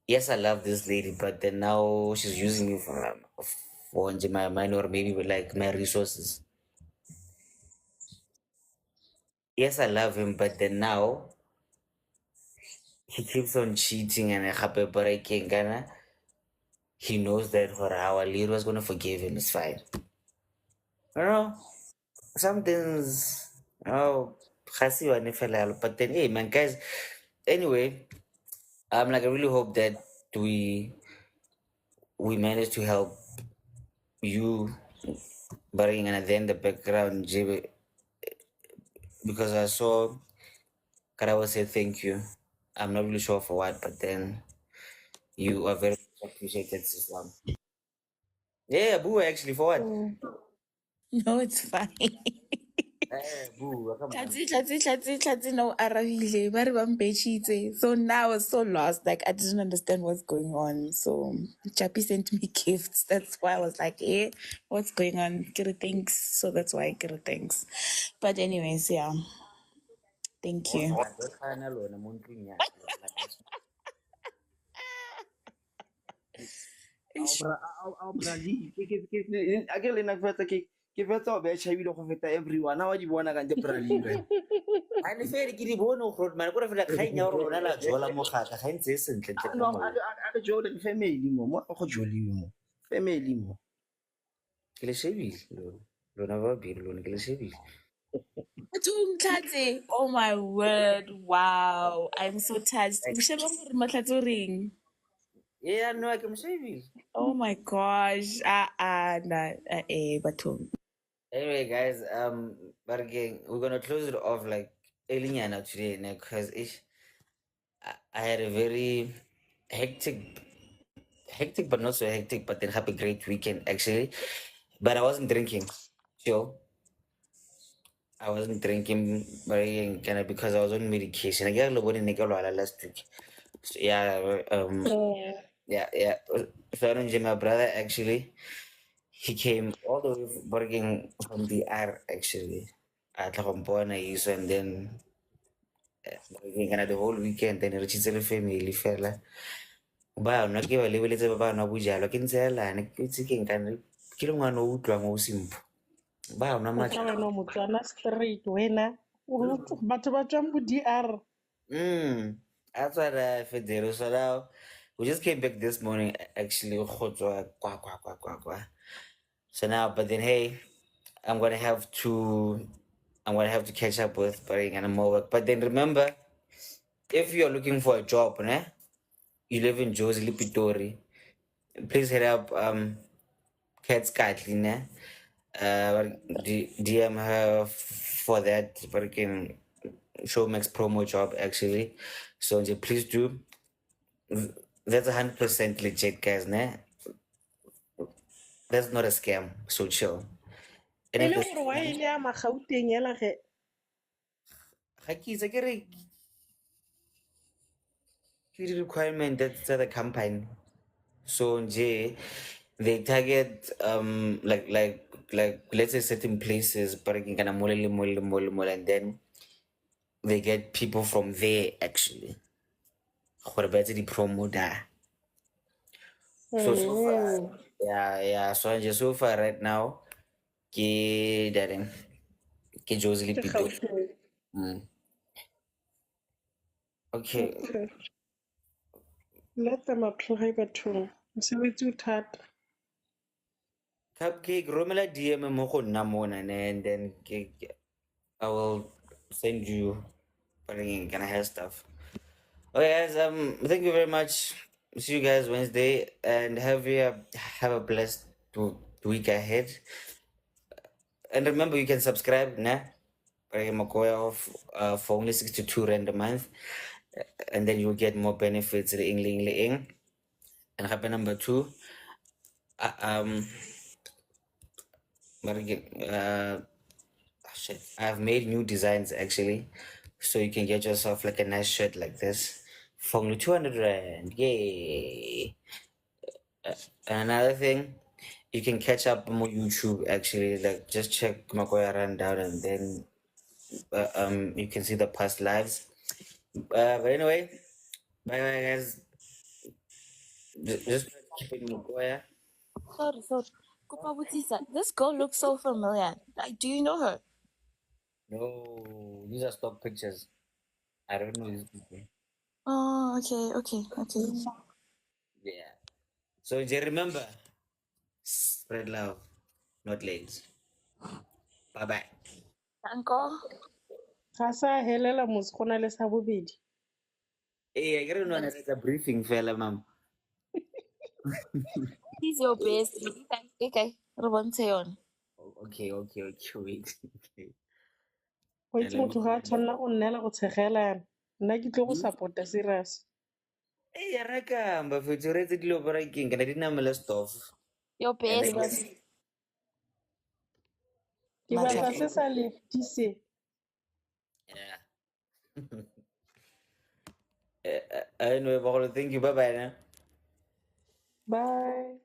Yes, I love this lady, but then now she's using me for my money or maybe with like my resources. Yes, I love him, but then now he keeps on cheating and happy breaking. He knows that for our leader was gonna forgive him. It's fine. You know, some things Oh, khasi yone fela yalo. But then, hey, man, guys. Anyway, like I really hope that we managed to help you, bringing and then the background, because I saw Karawa say thank you. I'm not really sure for what, but then you are very appreciated, Islam. Yeah, boo, actually, for what?
Oh. No, it's fine.
Boo, come on.
No, Arabile, ba re ba mpeshitse. So now I was so lost. Like, I didn't understand what's going on. So, Chappie sent me gifts. That's why I was like, what's going on? Kira thanks. So that's why Kira thanks. But anyways, yeah. Thank you.
Bra Lee, ke le nna ke fetsa go bea tšhabile go feta everyone ha wa di bona kante bra Lee wena.
Ha ne fele ke di bone go man go re fela kgang ya gore lona la jola mogaka ga ntse e sentle tle ka
No,
mo.
a re Jordan family mo go joliwe mo family mo.
Ke le shebile lona ba biri lona ke le shebile.
Oh my word. Wow. I'm so touched. Ring.
Yeah, no, ke mo shebile.
Oh my gosh. Nah, Batum.
Anyway, guys, but again, we're gonna close it off like early now today, because I had a very hectic, but not so hectic, but then have a great weekend actually. But I wasn't drinking. Sure, I wasn't drinking, but again, kind of because I was on medication. I got a little bit last week. So, yeah,
Oh.
yeah. So I don't my brother actually. He came all the way working from the R actually. At Lagompona, and then kind of the whole weekend, then reached the family fella. Ba nwa ke ba lebeletse ba ba nwa bojalwa ke ntse yalane ke itse ke nkane ke le ngwana o utlwang o simpho ba nwa
O tla wena o motswana straight wena. Batho ba tswang bo DR.
that's what I federe. So now we just came back this morning actually go tswa kwa. So now but then hey, I'm gonna have to catch up with Barry and more work. But then remember, if you're looking for a job, you live in Josie Lipitori, please hit up Kat's Kathleen, DM her for that freaking Showmax promo job actually. So please do. That's 100% legit, guys. That's not a scam. So chill. And
E
if
le
there's
gore wa e le ya magauteng yela ge.
the requirement that's the company. So they target like let's say certain places, but and then they get people from there actually. Gore ba etse di-promo da. So far, yeah. So far right now, ke dareng ke Josie
Ke
Pito.
Gauteng.
Okay.
Okay. Let them apply bathong. Mosebetsi o thata.
Cupcake romela DM mo go nna mona and then I will send you kind of hair stuff. Okay, guys. Thank you very much. See you guys Wednesday, and have a blessed week ahead. And remember, you can subscribe, for only 62 rand a month, and then you'll get more benefits. And happen number two, but again, shit, I've made new designs actually, so you can get yourself like a nice shirt like this for only 200 rand. Yay! And another thing, you can catch up on YouTube actually. Like just check Makoya Rundown, and then you can see the past lives. But anyway, bye bye guys. Just keep it Makoya.
Sorry. Kupa Butisa, this girl looks so familiar. Like, do you know her?
No, these are stock pictures. I don't know these people.
Oh, okay.
Yeah. So just remember, spread love, not late. Bye bye.
Uncle?
Ga sa helela mos go na le sa bobedi.
Hey, I get on as a briefing, fella, ma'am.
He's your bestie. Okay. Re bontshe yone.
Okay, wait. Okay.
Wa
And
itse
let me
motho ga a
see.
tshwanela go nnela go tshegelana. Nna ke tlo go support-a serious.
Hey, Rakamba, future dilo breaking, can I didn't have stuff.
Your
And
Ke
I
bestie.
guess
Ke batla se
Matlafo.
sa lefty se.
yeah. Anyway, thank you. Bye bye now.
Bye.